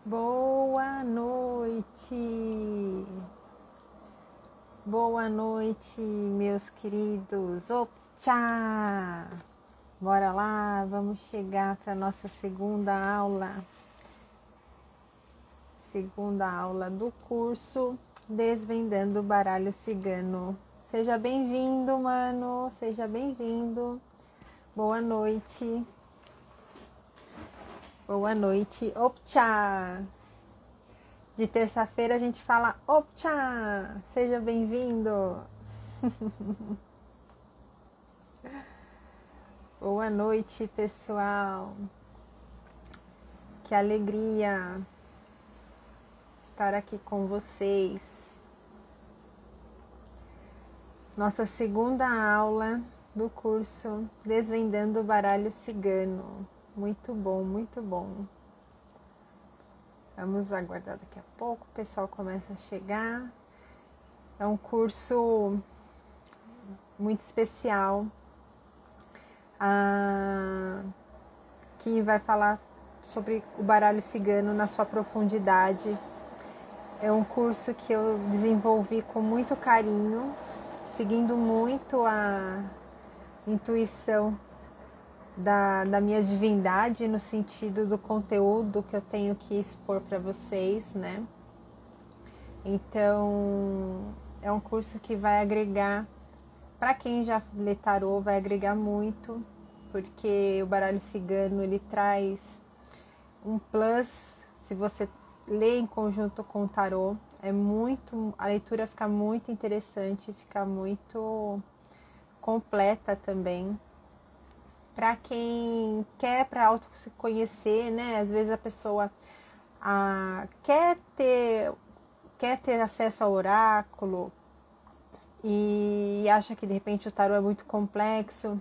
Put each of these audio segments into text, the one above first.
Boa noite! Boa noite, meus queridos! Optcha! Bora lá, vamos chegar para nossa segunda aula do curso Desvendando o Baralho Cigano. Seja bem-vindo, mano! Seja bem-vindo! Boa noite! Boa noite, Optcha! De terça-feira a gente fala Optcha! Seja bem-vindo! Boa noite, pessoal! Que alegria estar aqui com vocês. Nossa segunda aula do curso Desvendando o Baralho Cigano. Muito bom, muito bom. Vamos aguardar daqui a pouco, o pessoal começa a chegar. É um curso muito especial, que vai falar sobre o baralho cigano na sua profundidade. É um curso que eu desenvolvi com muito carinho, seguindo muito a intuição da minha divindade, no sentido do conteúdo que eu tenho que expor para vocês, né? Então, é um curso que vai agregar, para quem já lê tarô, vai agregar muito, porque o baralho cigano, ele traz um plus, se você lê em conjunto com o tarô, a leitura fica muito interessante, fica muito completa também. Para quem quer para auto se conhecer, né? Às vezes a pessoa quer ter acesso ao oráculo e acha que de repente o tarô é muito complexo.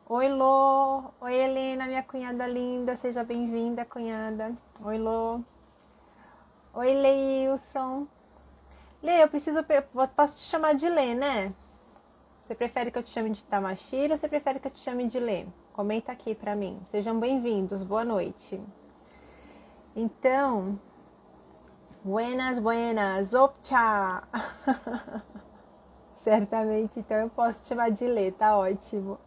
Oi, Lô! Oi, Helena, minha cunhada linda, seja bem-vinda, cunhada. Oi, Lô! Oi, Leilson! Lê, posso te chamar de Lê, né? Você prefere que eu te chame de Tamashiro ou você prefere que eu te chame de Lê? Comenta aqui pra mim. Sejam bem-vindos, boa noite. Então, buenas, optcha! Certamente, então eu posso te chamar de Lê, tá ótimo.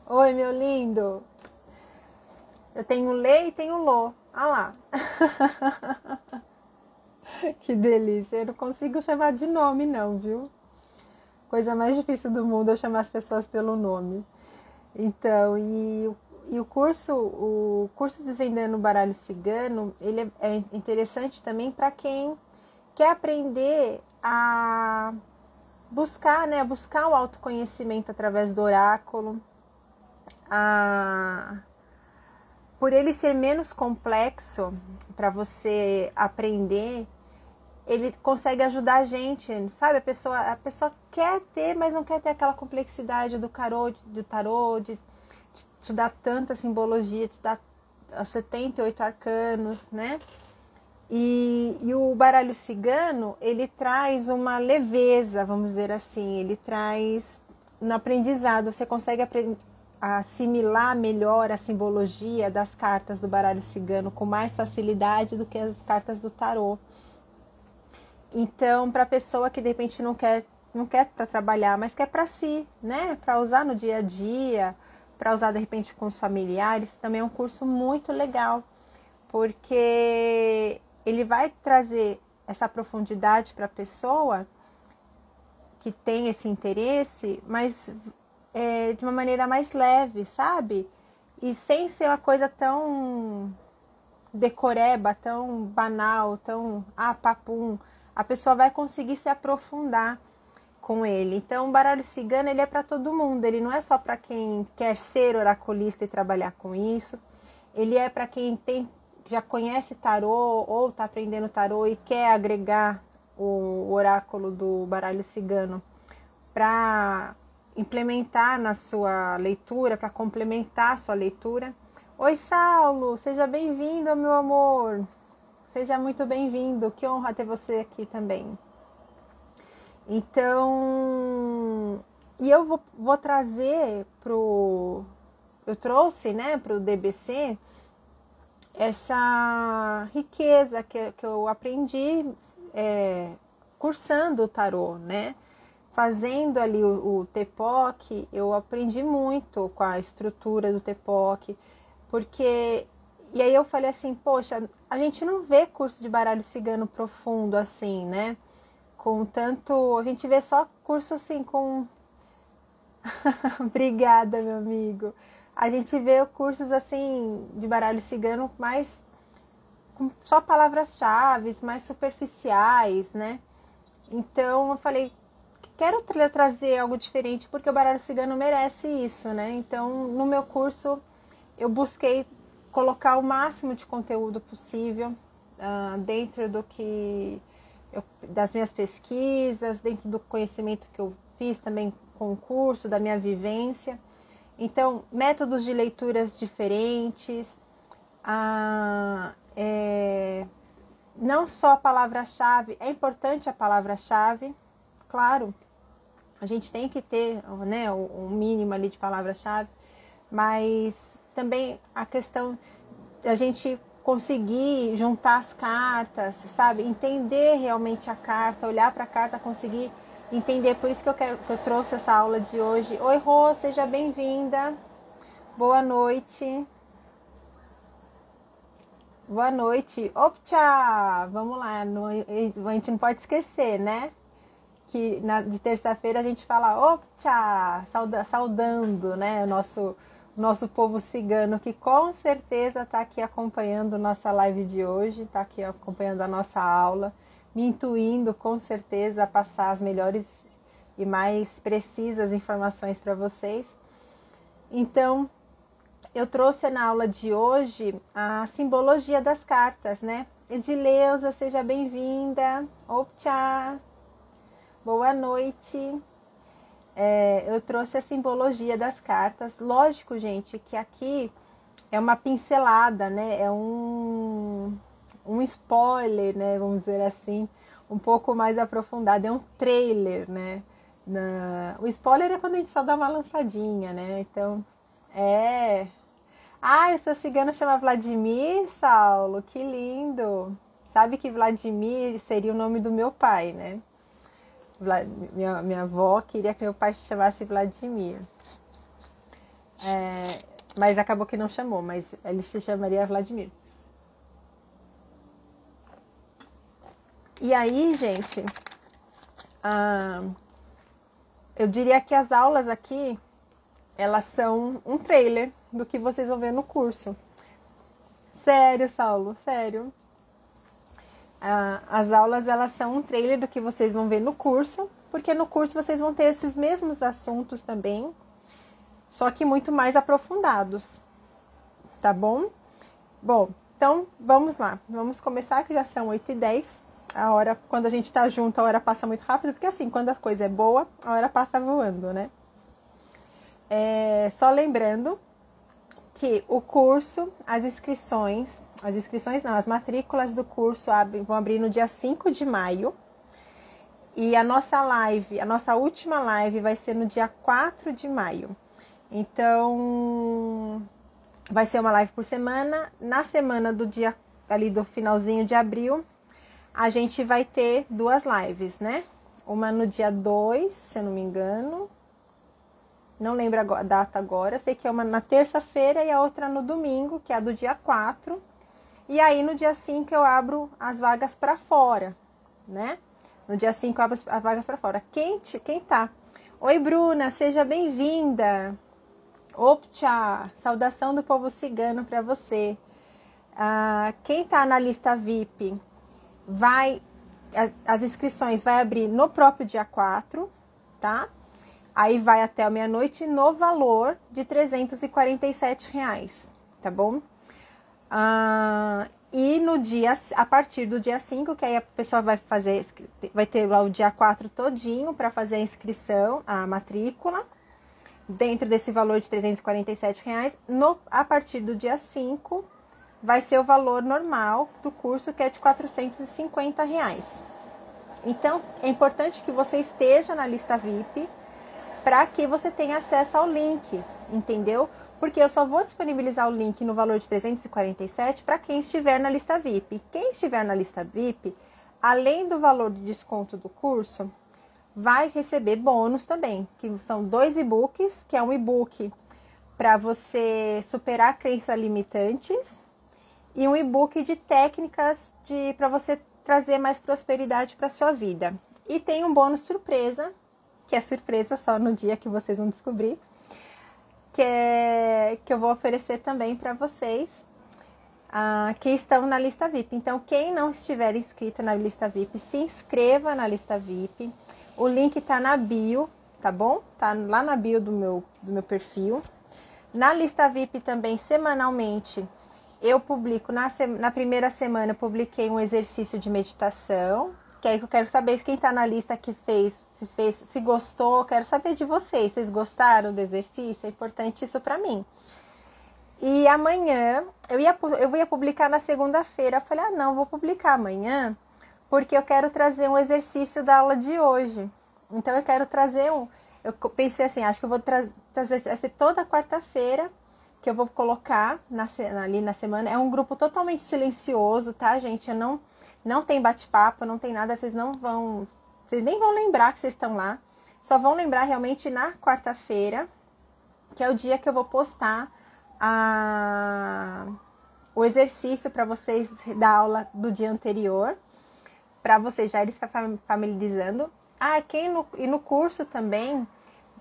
Oi, meu lindo! Eu tenho Lê e tenho Lô. Ah lá! Que delícia! Eu não consigo chamar de nome não, viu? Coisa mais difícil do mundo é chamar as pessoas pelo nome. Então, o curso Desvendando o Baralho Cigano, ele é interessante também para quem quer aprender a buscar, né? Buscar o autoconhecimento através do oráculo. Por ele ser menos complexo para você aprender, ele consegue ajudar a gente, sabe? A pessoa quer ter, mas não quer ter aquela complexidade do tarô, de te dar tanta simbologia, te dar 78 arcanos, né? E o baralho cigano, ele traz uma leveza, vamos dizer assim, ele traz no aprendizado, você consegue assimilar melhor a simbologia das cartas do baralho cigano com mais facilidade do que as cartas do tarô. Então, para a pessoa que de repente não quer para trabalhar, mas quer para si, né? Para usar no dia a dia, para usar de repente com os familiares, também é um curso muito legal, porque ele vai trazer essa profundidade para a pessoa que tem esse interesse, mas de uma maneira mais leve, sabe? E sem ser uma coisa tão decoreba, tão banal, tão papum. A pessoa vai conseguir se aprofundar com ele. Então, o baralho cigano, ele é para todo mundo. Ele não é só para quem quer ser oraculista e trabalhar com isso. Ele é para quem já conhece tarô ou está aprendendo tarô e quer agregar o oráculo do baralho cigano para implementar na sua leitura, para complementar a sua leitura. Oi, Saulo, seja bem-vindo, meu amor. Seja muito bem-vindo, que honra ter você aqui também. Então, e eu vou trazer eu trouxe, né, para o DBC, essa riqueza que eu aprendi cursando o tarô, né? Fazendo ali o TEPOC, eu aprendi muito com a estrutura do TEPOC, porque... E aí eu falei assim, poxa, a gente não vê curso de baralho cigano profundo assim, né? Com tanto... A gente vê só curso assim com... Obrigada, meu amigo. A gente vê cursos assim de baralho cigano mais... com só palavras-chave, mais superficiais, né? Então eu falei, quero trazer algo diferente porque o baralho cigano merece isso, né? Então no meu curso eu busquei colocar o máximo de conteúdo possível dentro do que das minhas pesquisas, dentro do conhecimento que eu fiz também com o curso, da minha vivência. Então, métodos de leituras diferentes, não só a palavra-chave, é importante a palavra-chave, claro, a gente tem que ter, né, um mínimo ali de palavra-chave, mas também a questão da gente conseguir juntar as cartas, sabe? Entender realmente a carta, olhar para a carta, conseguir entender. Por isso que eu trouxe essa aula de hoje. Oi, Rô, seja bem-vinda. Boa noite. Boa noite. Optcha! Vamos lá, a gente não pode esquecer, né? Que de terça-feira a gente fala optcha! Saudando, né? O nosso povo cigano, que com certeza está aqui acompanhando nossa live de hoje, está aqui acompanhando a nossa aula, me intuindo com certeza a passar as melhores e mais precisas informações para vocês. Então, eu trouxe na aula de hoje a simbologia das cartas, né? Edileuza, seja bem-vinda. Optcha! Boa noite. Eu trouxe a simbologia das cartas. Lógico, gente, que aqui é uma pincelada, né? É um spoiler, né? Vamos dizer assim, um pouco mais aprofundado. É um trailer, né? O spoiler é quando a gente só dá uma lançadinha, né? Então, o seu cigano chama Vladimir, Saulo, que lindo! Sabe que Vladimir seria o nome do meu pai, né? Minha avó queria que meu pai se chamasse Vladimir. Mas acabou que não chamou, mas ele se chamaria Vladimir. E aí, gente, eu diria que as aulas aqui, elas são um trailer do que vocês vão ver no curso. Sério, Saulo, sério. As aulas, elas são um trailer do que vocês vão ver no curso, porque no curso vocês vão ter esses mesmos assuntos também, só que muito mais aprofundados, tá bom? Bom, então vamos lá, vamos começar, que já são 8h10, a hora, quando a gente tá junto, a hora passa muito rápido, porque assim, quando a coisa é boa, a hora passa voando, né? Só lembrando que o curso, as matrículas do curso vão abrir no dia 5 de maio. E a nossa última live vai ser no dia 4 de maio. Então, vai ser uma live por semana. Na semana do dia, ali do finalzinho de abril, a gente vai ter 2 lives, né? Uma no dia 2, se eu não me engano. Não lembro a data agora, eu sei que é uma na terça-feira e a outra no domingo, que é a do dia 4. E aí no dia 5 eu abro as vagas para fora, né? No dia 5 eu abro as vagas para fora. Quem tá? Oi, Bruna, seja bem-vinda. Optcha, saudação do povo cigano para você. Quem tá na lista VIP, as inscrições vai abrir no próprio dia 4, tá? Aí vai até a meia-noite no valor de R$347, tá bom? E a partir do dia 5, que aí a pessoa vai ter lá o dia 4 todinho para fazer a inscrição, a matrícula, dentro desse valor de R$347. A partir do dia 5, vai ser o valor normal do curso, que é de R$450. Então, é importante que você esteja na lista VIP, para que você tenha acesso ao link, entendeu? Porque eu só vou disponibilizar o link no valor de 347 para quem estiver na lista VIP. E quem estiver na lista VIP, além do valor de desconto do curso, vai receber bônus também, que são 2 e-books, que é um e-book para você superar crenças limitantes e um e-book de técnicas para você trazer mais prosperidade para sua vida. E tem um bônus surpresa, que é surpresa só no dia que vocês vão descobrir, que eu vou oferecer também para vocês que estão na lista VIP. Então, quem não estiver inscrito na lista VIP, se inscreva na lista VIP. O link tá na bio, tá bom? Tá lá na bio do meu perfil. Na lista VIP também, semanalmente, eu publico, na primeira semana, eu publiquei um exercício de meditação, que aí eu quero saber quem tá na lista que fez, se gostou, quero saber de vocês, vocês do exercício? É importante isso pra mim. E amanhã, eu ia publicar na segunda-feira, eu falei, não, vou publicar amanhã, porque eu quero trazer um exercício da aula de hoje. Então, eu quero trazer eu pensei assim, acho que eu vou trazer, vai ser toda quarta-feira, que eu vou colocar ali na semana. É um grupo totalmente silencioso, tá, gente? Não tem bate-papo, não tem nada, vocês nem vão lembrar que vocês estão lá. Só vão lembrar realmente na quarta-feira, que é o dia que eu vou postar o exercício para vocês da aula do dia anterior, para vocês já irem familiarizando. E no curso também,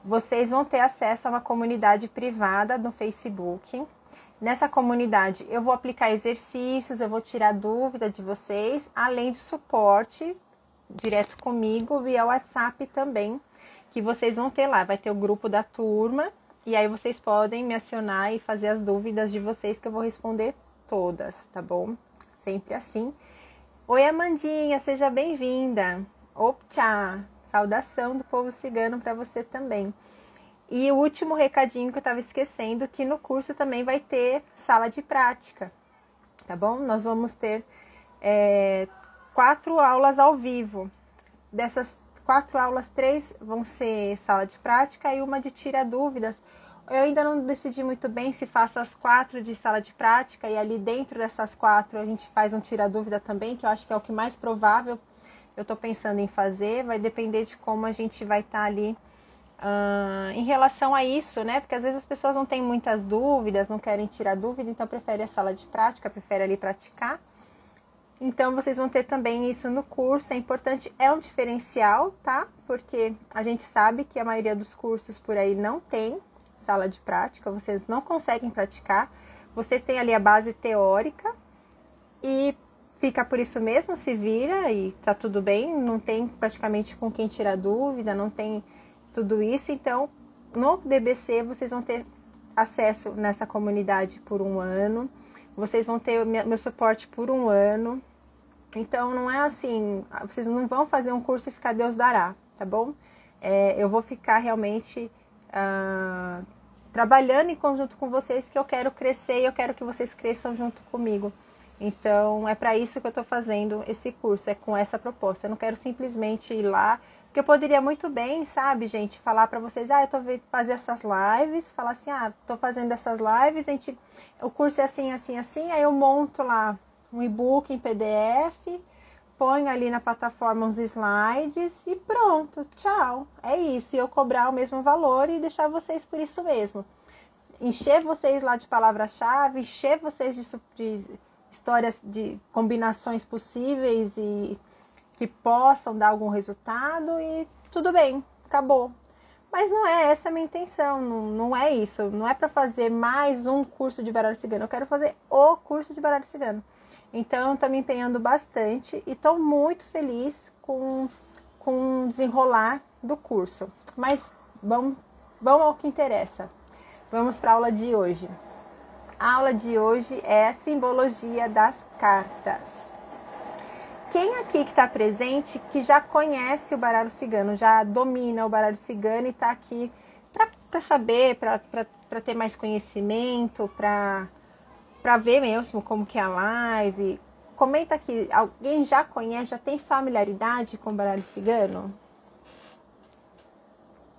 vocês vão ter acesso a uma comunidade privada no Facebook. Nessa comunidade, eu vou aplicar exercícios, eu vou tirar dúvida de vocês, além de suporte direto comigo via WhatsApp também, que vocês vão ter lá. Vai ter o grupo da turma, e aí vocês podem me acionar e fazer as dúvidas de vocês, que eu vou responder todas, tá bom? Sempre assim. Oi, Amandinha, seja bem-vinda. Optcha! Saudação do povo cigano para você também. E o último recadinho que eu estava esquecendo, que no curso também vai ter sala de prática, tá bom? Nós vamos ter 4 aulas ao vivo. Dessas 4 aulas, 3 vão ser sala de prática e uma de tira dúvidas. Eu ainda não decidi muito bem se faço as 4 de sala de prática e ali dentro dessas 4 a gente faz um tira dúvida também, que eu acho que é o que mais provável eu estou pensando em fazer. Vai depender de como a gente vai estar ali em relação a isso, né? Porque às vezes as pessoas não têm muitas dúvidas, não querem tirar dúvida, então prefere a sala de prática, prefere ali praticar. Então vocês vão ter também isso no curso, é importante, é um diferencial, tá? Porque a gente sabe que a maioria dos cursos por aí não tem sala de prática, vocês não conseguem praticar, vocês têm ali a base teórica e fica por isso mesmo, se vira e tá tudo bem, não tem praticamente com quem tirar dúvida, não tem tudo isso. Então, no DBC, vocês vão ter acesso nessa comunidade por 1 ano, vocês vão ter meu suporte por 1 ano. Então, não é assim, vocês não vão fazer um curso e ficar Deus dará, tá bom? Eu vou ficar realmente trabalhando em conjunto com vocês, que eu quero crescer e eu quero que vocês cresçam junto comigo. Então, é para isso que eu estou fazendo esse curso, é com essa proposta. Eu não quero simplesmente ir lá, porque eu poderia muito bem, sabe, gente, falar para vocês, eu tô fazer essas lives, falar assim, tô fazendo essas lives, o curso é assim, assim, assim, aí eu monto lá um e-book em PDF, ponho ali na plataforma uns slides e pronto, tchau. É isso, e eu cobrar o mesmo valor e deixar vocês por isso mesmo. Encher vocês lá de palavra-chave, encher vocês de histórias, de combinações possíveis e que possam dar algum resultado e tudo bem, acabou. Mas não é essa a minha intenção, não é isso. Não é para fazer mais um curso de baralho cigano, eu quero fazer o curso de baralho cigano. Então, estou me empenhando bastante e estou muito feliz com o desenrolar do curso. Mas vamos ao que interessa. Vamos para a aula de hoje. A aula de hoje é a simbologia das cartas. Quem aqui que está presente, que já conhece o baralho cigano, já domina o baralho cigano e está aqui para saber, para ter mais conhecimento, para ver mesmo como que é a live? Comenta aqui, alguém já conhece, já tem familiaridade com o baralho cigano?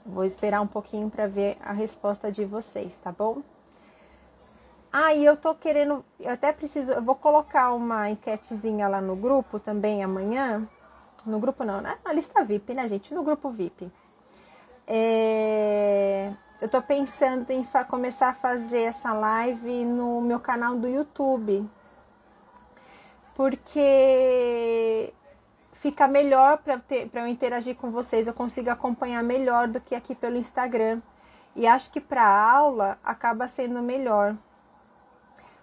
Vou esperar um pouquinho para ver a resposta de vocês, tá bom? E eu tô querendo, eu até preciso, eu vou colocar uma enquetezinha lá no grupo também amanhã. No grupo não, né? Na lista VIP, né, gente? No grupo VIP. Eu tô pensando em começar a fazer essa live no meu canal do YouTube. Porque fica melhor para eu interagir com vocês. Eu consigo acompanhar melhor do que aqui pelo Instagram. E acho que para aula acaba sendo melhor.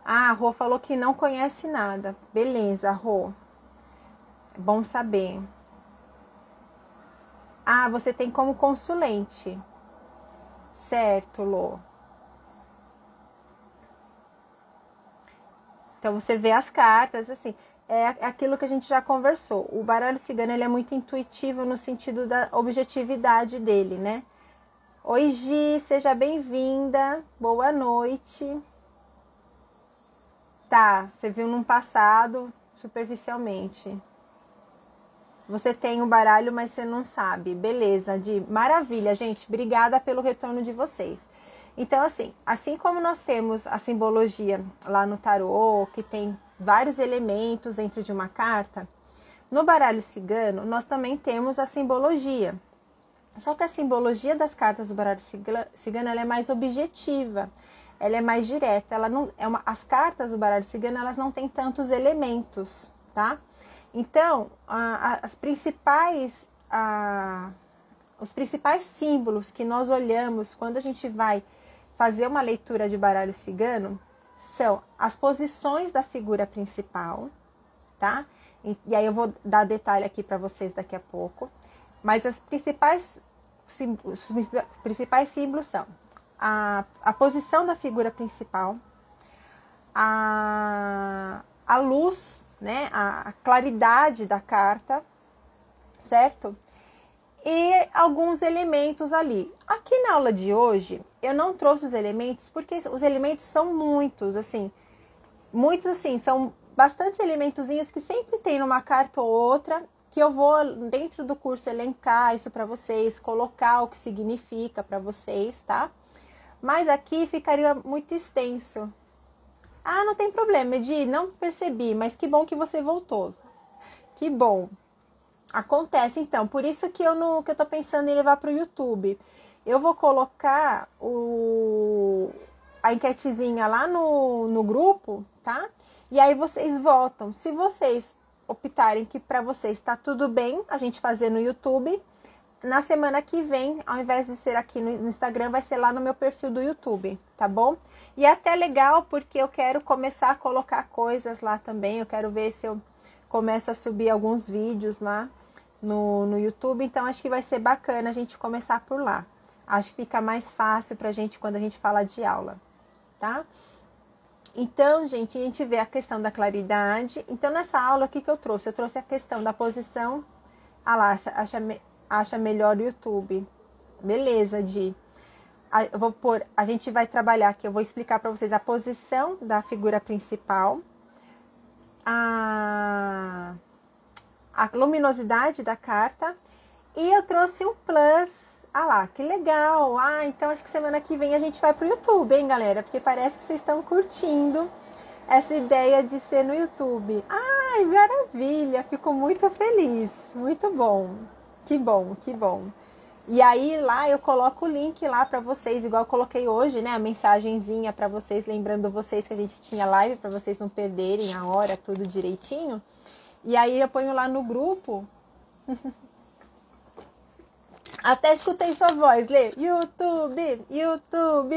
A Rô falou que não conhece nada. Beleza, Rô. É bom saber. Você tem como consulente. Certo, Lô. Então você vê as cartas, assim, é aquilo que a gente já conversou. O baralho cigano, ele é muito intuitivo no sentido da objetividade dele, né? Oi, Gi, seja bem-vinda. Boa noite. Tá, você viu num passado, superficialmente. Você tem um baralho, mas você não sabe. Beleza, Di. Maravilha, gente. Obrigada pelo retorno de vocês. Então, assim como nós temos a simbologia lá no tarô, que tem vários elementos dentro de uma carta, no baralho cigano, nós também temos a simbologia. Só que a simbologia das cartas do baralho cigano, ela é mais objetiva, ela é mais direta. Ela não, as cartas do baralho cigano, elas não têm tantos elementos, tá? Então, os principais símbolos que nós olhamos quando a gente vai fazer uma leitura de baralho cigano são as posições da figura principal, tá? E aí eu vou dar detalhe aqui para vocês daqui a pouco. Mas os principais símbolos são a posição da figura principal, a luz, né, a claridade da carta, certo? E alguns elementos ali. Aqui na aula de hoje, eu não trouxe os elementos, porque os elementos são muitos, assim, são bastante elementozinhos que sempre tem numa carta ou outra, que eu vou, dentro do curso, elencar isso para vocês, colocar o que significa para vocês, tá? Mas aqui ficaria muito extenso. Não tem problema, Edi, não percebi, mas que bom que você voltou. Que bom. Acontece, então, por isso que eu tô pensando em levar para o YouTube. Eu vou colocar a enquetezinha lá no grupo, tá? E aí vocês votam. Se vocês optarem que para vocês está tudo bem a gente fazer no YouTube, na semana que vem, ao invés de ser aqui no Instagram, vai ser lá no meu perfil do YouTube, tá bom? E é até legal porque eu quero começar a colocar coisas lá também. Eu quero ver se eu começo a subir alguns vídeos lá no YouTube. Então, acho que vai ser bacana a gente começar por lá. Acho que fica mais fácil pra gente quando a gente fala de aula, tá? Então, gente, a gente vê a questão da claridade. Então, nessa aula, o que eu trouxe? Eu trouxe a questão da posição. Lá, acha melhor o YouTube. Beleza, Di. A gente vai trabalhar aqui, eu vou explicar para vocês a posição da figura principal, a luminosidade da carta, e eu trouxe um plus. Lá, que legal. Então acho que semana que vem a gente vai pro YouTube, hein, galera? Porque parece que vocês estão curtindo essa ideia de ser no YouTube. Maravilha, fico muito feliz. Muito bom. Que bom, que bom. E aí lá eu coloco o link lá para vocês, igual eu coloquei hoje, né? A mensagenzinha para vocês, lembrando vocês que a gente tinha live, para vocês não perderem a hora, tudo direitinho. E aí eu ponho lá no grupo. Até escutei sua voz, Lê. YouTube, YouTube.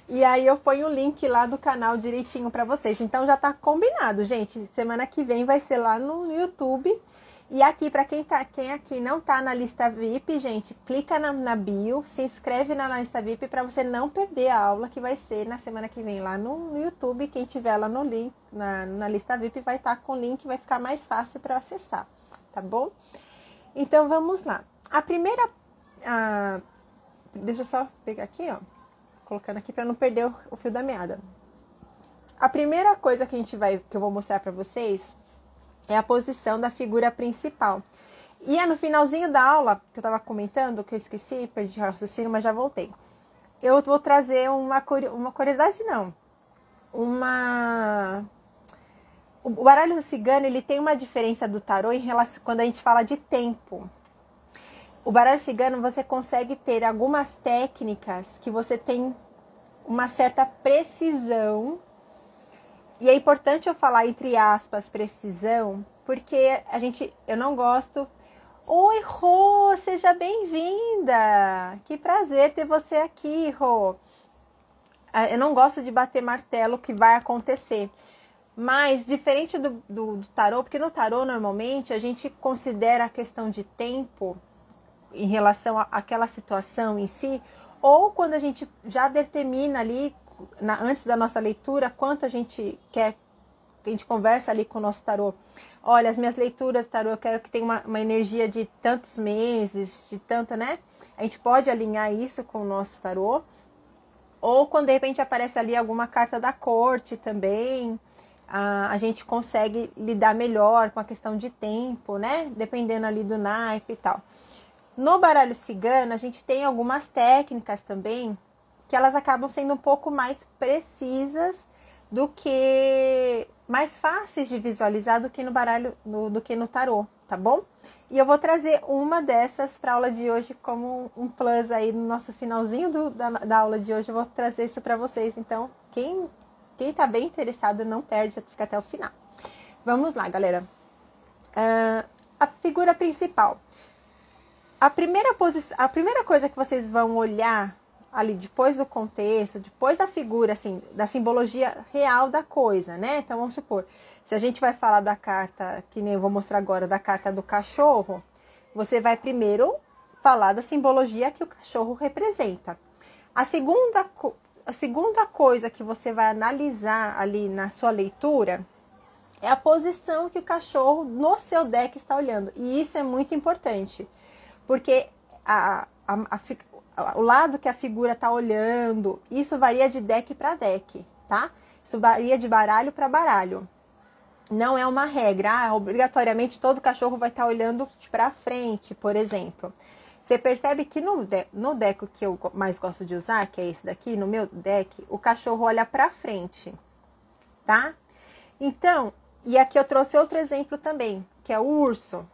E aí eu ponho o link lá do canal direitinho para vocês. Então já tá combinado, gente. Semana que vem vai ser lá no YouTube. E aqui, para quem aqui não tá na lista VIP, gente, clica na bio, se inscreve na lista VIP para você não perder a aula que vai ser na semana que vem lá no YouTube. Quem tiver lá no link, na lista VIP vai estar com o link, vai ficar mais fácil para acessar, tá bom? Então vamos lá. A primeira, deixa eu só pegar aqui, ó, colocando aqui para não perder o fio da meada. A primeira coisa que eu vou mostrar para vocês é a posição da figura principal. E no finalzinho da aula, que eu estava comentando, que eu esqueci, perdi o raciocínio, mas já voltei. eu vou trazer uma curiosidade, não. O baralho cigano, ele tem uma diferença do tarô em relação quando a gente fala de tempo. O baralho cigano, você consegue ter algumas técnicas que você tem uma certa precisão. E é importante eu falar entre aspas precisão, porque eu não gosto. Oi, Rô, seja bem-vinda. Que prazer ter você aqui, Rô. Eu não gosto de bater martelo que vai acontecer. Mas, diferente do tarô, porque no tarô, normalmente, a gente considera a questão de tempo em relação àquela situação em si, ou quando a gente já determina ali, antes da nossa leitura, quanto a gente quer, que a gente conversa ali com o nosso tarô. Olha, as minhas leituras, tarô, eu quero que tenha uma energia de tantos meses, de tanto, né? A gente pode alinhar isso com o nosso tarô. Ou quando de repente aparece ali alguma carta da corte também, a gente consegue lidar melhor com a questão de tempo, né? Dependendo ali do naipe e tal. No baralho cigano, a gente tem algumas técnicas também que elas acabam sendo um pouco mais precisas do que mais fáceis de visualizar do que no baralho, do que no tarô, tá bom? E eu vou trazer uma dessas para a aula de hoje como um plus aí no nosso finalzinho da aula de hoje. Eu vou trazer isso para vocês. Então, quem tá bem interessado não perde, fica até o final. Vamos lá, galera. A figura principal. A primeira coisa que vocês vão olhar ali depois do contexto, depois da figura, assim, da simbologia real da coisa, né? Então, vamos supor, se a gente vai falar da carta, que nem eu vou mostrar agora, da carta do cachorro, você vai primeiro falar da simbologia que o cachorro representa. A segunda coisa que você vai analisar ali na sua leitura é a posição que o cachorro no seu deck está olhando. E isso é muito importante, porque o lado que a figura está olhando, isso varia de deck para deck, tá? Isso varia de baralho para baralho. Não é uma regra, obrigatoriamente todo cachorro vai estar olhando para frente, por exemplo. Você percebe que no deck que eu mais gosto de usar, que é esse daqui, no meu deck, o cachorro olha para frente, tá? Então, e aqui eu trouxe outro exemplo também, que é o urso.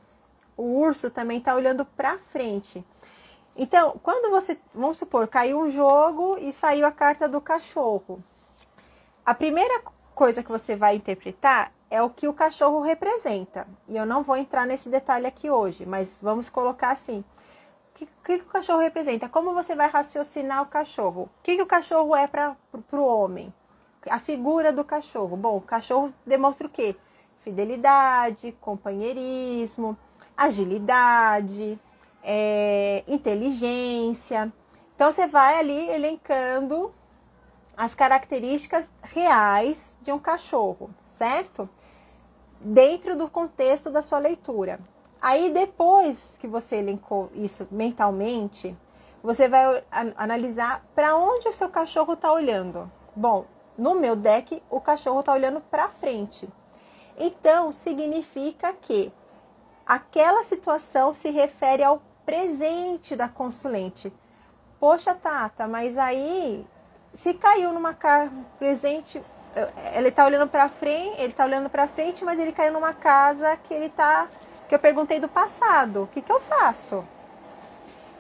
O urso também está olhando para frente. Então, quando você, vamos supor, caiu um jogo e saiu a carta do cachorro. A primeira coisa que você vai interpretar é o que o cachorro representa. E eu não vou entrar nesse detalhe aqui hoje, mas vamos colocar assim. O que o cachorro representa? Como você vai raciocinar o cachorro? O que o cachorro é para o homem? A figura do cachorro. Bom, o cachorro demonstra o quê? Fidelidade, companheirismo, agilidade, inteligência. Então, você vai ali elencando as características reais de um cachorro, certo? Dentro do contexto da sua leitura. Aí, depois que você elencou isso mentalmente, você vai analisar para onde o seu cachorro está olhando. Bom, no meu deck, o cachorro está olhando para frente. Então, significa que aquela situação se refere ao presente da consulente. Poxa, Tata, mas aí, se caiu numa casa presente, ele está olhando para frente, mas ele caiu numa casa que eu perguntei do passado. O que eu faço?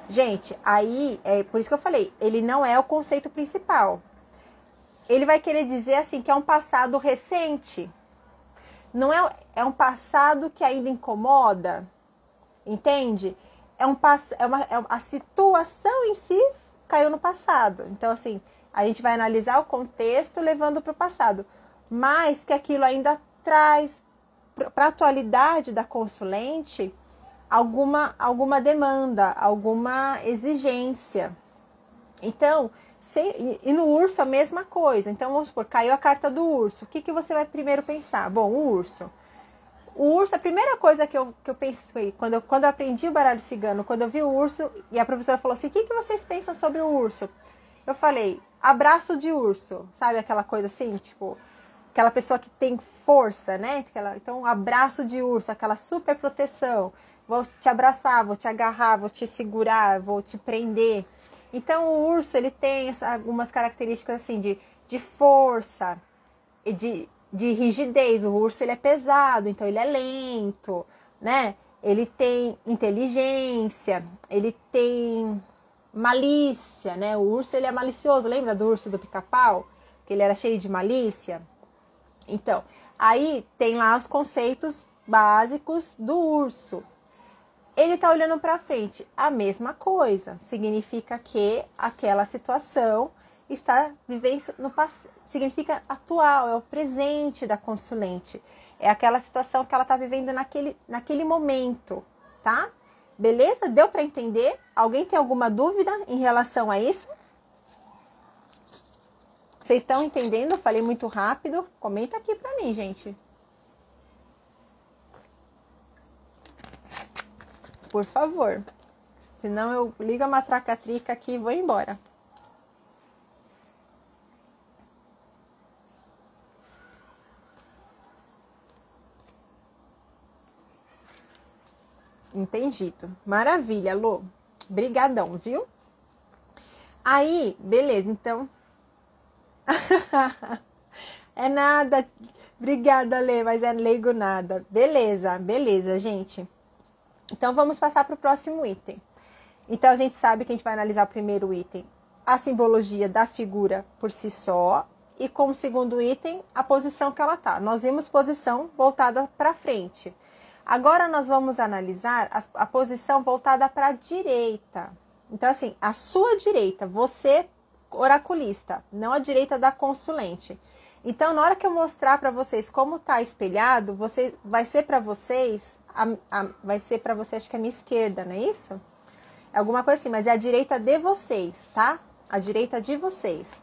Gente, aí, é por isso que eu falei, ele não é o conceito principal. Ele vai querer dizer assim que é um passado recente. Não é um passado que ainda incomoda, entende? A situação em si caiu no passado. Então, assim, a gente vai analisar o contexto levando para o passado. Mas que aquilo ainda traz para a atualidade da consulente alguma demanda, alguma exigência. Então, e no urso a mesma coisa. Então, vamos supor, caiu a carta do urso. O que você vai primeiro pensar? Bom, o urso, a primeira coisa que eu pensei, quando eu aprendi o baralho cigano, quando eu vi o urso, e a professora falou assim, o que vocês pensam sobre o urso? Eu falei, abraço de urso, sabe aquela coisa assim, tipo, aquela pessoa que tem força, né? Então, abraço de urso, aquela super proteção. Vou te abraçar, vou te agarrar, vou te segurar, vou te prender. Então o urso ele tem algumas características assim de força e de rigidez. O urso ele é pesado, então ele é lento, né? Ele tem inteligência, ele tem malícia, né? O urso ele é malicioso. Lembra do urso do Pica-Pau? Que ele era cheio de malícia? Então, aí tem lá os conceitos básicos do urso. Ele tá olhando para frente, a mesma coisa. Significa que aquela situação está vivendo no passado, significa atual, é o presente da consulente. É aquela situação que ela está vivendo naquele momento, tá? Beleza? Deu para entender? Alguém tem alguma dúvida em relação a isso? Vocês estão entendendo? Eu falei muito rápido. Comenta aqui para mim, gente. Por favor. Senão eu ligo a matraca-trica aqui e vou embora. Entendido. Maravilha, Lô. Brigadão, viu? Aí, beleza, então... É nada. Obrigada, Lê, mas é leigo nada. Beleza, gente. Então, vamos passar para o próximo item. Então, a gente sabe que a gente vai analisar o primeiro item, a simbologia da figura por si só. E como segundo item, a posição que ela tá. Nós vimos posição voltada para frente. Agora, nós vamos analisar a posição voltada para a direita. Então, assim, a sua direita, você, oraculista, não a direita da consulente. Então, na hora que eu mostrar para vocês como tá espelhado, vai ser para vocês, vai ser para você, acho que é a minha esquerda, não é isso? É alguma coisa assim, mas é a direita de vocês, tá? A direita de vocês.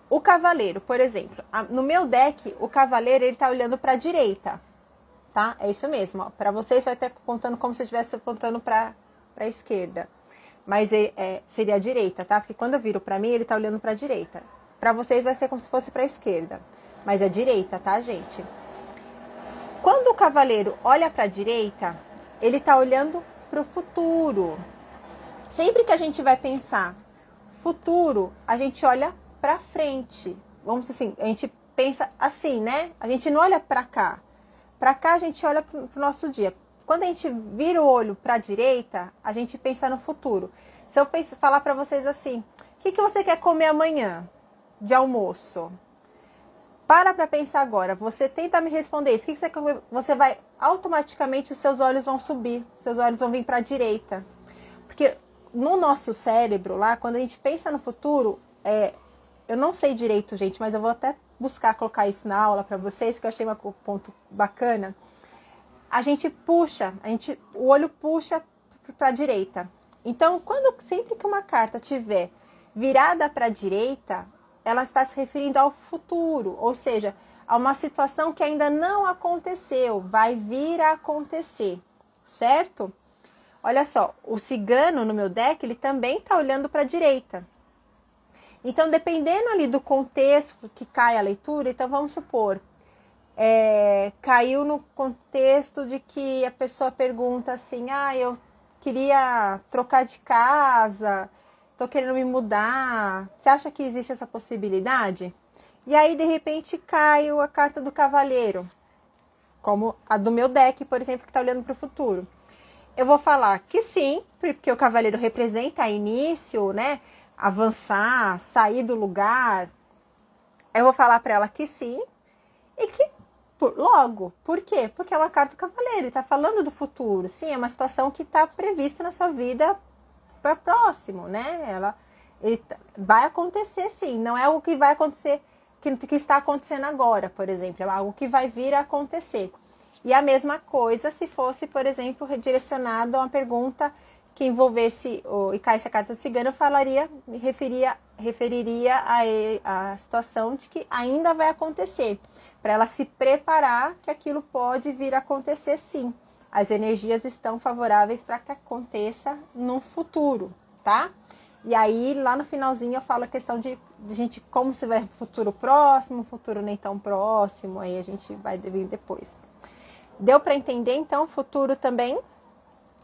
O cavaleiro, por exemplo, no meu deck, o cavaleiro, ele tá olhando para a direita, tá? É isso mesmo, para vocês vai estar contando como se eu estivesse apontando para a esquerda. Mas seria a direita, tá? Porque quando eu viro para mim, ele tá olhando para a direita. Para vocês vai ser como se fosse para a esquerda. Mas é direita, tá, gente? Quando o cavaleiro olha para a direita, ele tá olhando para o futuro. Sempre que a gente vai pensar futuro, a gente olha para frente. Vamos dizer assim, a gente pensa assim, né? A gente não olha para cá. Para cá a gente olha para o nosso dia. Quando a gente vira o olho para a direita, a gente pensa no futuro. Se eu falar para vocês assim, o que você quer comer amanhã de almoço? Para pensar agora. Você tenta me responder isso. O que você quer comer? Você vai, automaticamente, os seus olhos vão subir. Seus olhos vão vir para a direita. Porque no nosso cérebro, lá, quando a gente pensa no futuro, eu não sei direito, gente, mas eu vou até buscar colocar isso na aula para vocês, que eu achei um ponto bacana. A gente puxa, o olho puxa para a direita. Então, sempre que uma carta tiver virada para a direita, ela está se referindo ao futuro, ou seja, a uma situação que ainda não aconteceu, vai vir a acontecer, certo? Olha só, o cigano no meu deck, ele também está olhando para a direita. Então, dependendo ali do contexto que cai a leitura, então vamos supor, caiu no contexto de que a pessoa pergunta assim, eu queria trocar de casa, tô querendo me mudar, você acha que existe essa possibilidade? E aí, de repente, caiu a carta do cavaleiro, como a do meu deck, por exemplo, que está olhando para o futuro. Eu vou falar que sim, porque o cavaleiro representa início, né? Avançar, sair do lugar. Eu vou falar para ela que sim e que logo. Por quê? Porque é uma carta do cavaleiro, ele está falando do futuro. Sim, é uma situação que está prevista na sua vida para próximo, né? Vai acontecer sim, não é algo que vai acontecer, que está acontecendo agora, por exemplo, é algo que vai vir a acontecer. E a mesma coisa se fosse, por exemplo, redirecionado a uma pergunta que envolvesse e caísse a carta do cigano, eu referiria a situação de que ainda vai acontecer, para ela se preparar que aquilo pode vir a acontecer sim. As energias estão favoráveis para que aconteça no futuro, tá? E aí, lá no finalzinho, eu falo a questão de gente, como se vai futuro próximo, futuro nem tão próximo, aí a gente vai vir depois. Deu para entender, então, futuro também?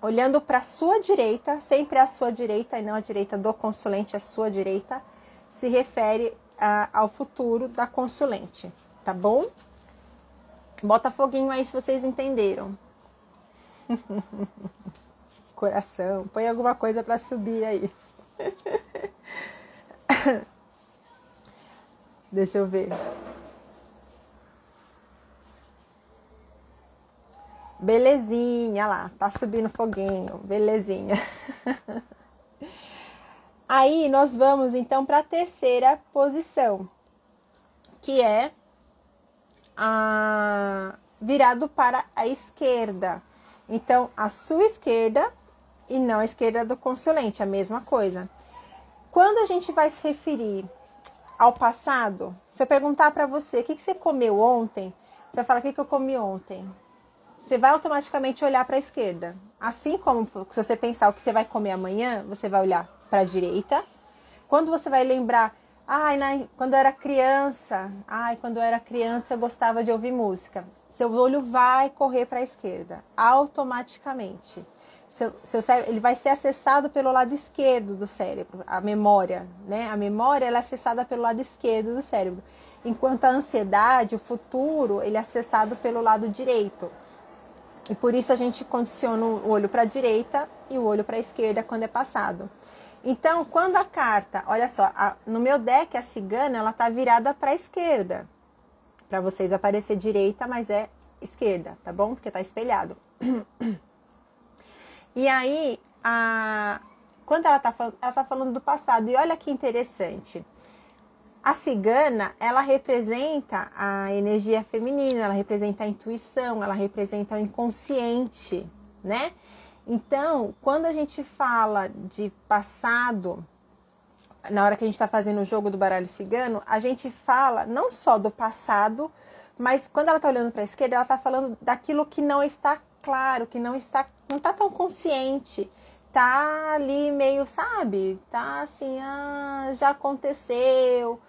olhando para a sua direita, sempre a sua direita e não a direita do consulente, a sua direita, se refere ao futuro da consulente, tá bom? Bota foguinho aí se vocês entenderam. Coração, põe alguma coisa para subir aí. Deixa eu ver. Belezinha, lá, tá subindo foguinho, belezinha. Aí nós vamos então para a terceira posição, que é virado para a esquerda. Então, a sua esquerda e não a esquerda do consulente, a mesma coisa. Quando a gente vai se referir ao passado, se eu perguntar para você o que você comeu ontem, você vai falar o que eu comi ontem. Você vai automaticamente olhar para a esquerda. Assim como se você pensar o que você vai comer amanhã, você vai olhar para a direita. Quando você vai lembrar, quando eu era criança, eu gostava de ouvir música. Seu olho vai correr para a esquerda, automaticamente. Seu cérebro, ele vai ser acessado pelo lado esquerdo do cérebro, a memória, né? A memória ela é acessada pelo lado esquerdo do cérebro, enquanto a ansiedade, o futuro, ele é acessado pelo lado direito. E por isso a gente condiciona o olho para a direita e o olho para a esquerda quando é passado. Então, quando a carta, olha só, no meu deck a cigana, ela tá virada para a esquerda. Para vocês aparecer direita, mas é esquerda, tá bom? Porque tá espelhado. E aí, quando ela tá falando do passado, e olha que interessante. A cigana, ela representa a energia feminina, ela representa a intuição, ela representa o inconsciente, né? Então, quando a gente fala de passado, na hora que a gente está fazendo o jogo do baralho cigano, a gente fala não só do passado, mas quando ela está olhando para a esquerda, ela está falando daquilo que não está claro, que não está tão consciente. Tá ali meio, sabe? Tá assim, já aconteceu,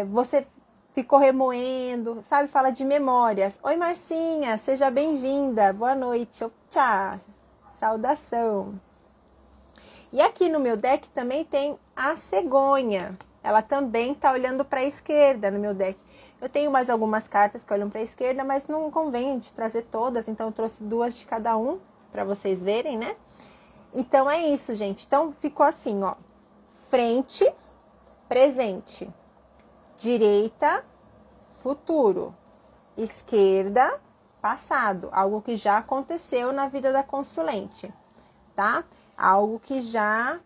você ficou remoendo, sabe? Fala de memórias. Oi, Marcinha, seja bem-vinda, boa noite. Tchau, saudação. E aqui no meu deck também tem a cegonha. Ela também tá olhando para a esquerda no meu deck. Eu tenho mais algumas cartas que olham para a esquerda, mas não convém de trazer todas, então eu trouxe 2 de cada um para vocês verem, né? Então é isso, gente. Então ficou assim, ó. Frente, presente. Direita, futuro. Esquerda, passado. Algo que já aconteceu na vida da consulente, tá? Algo que já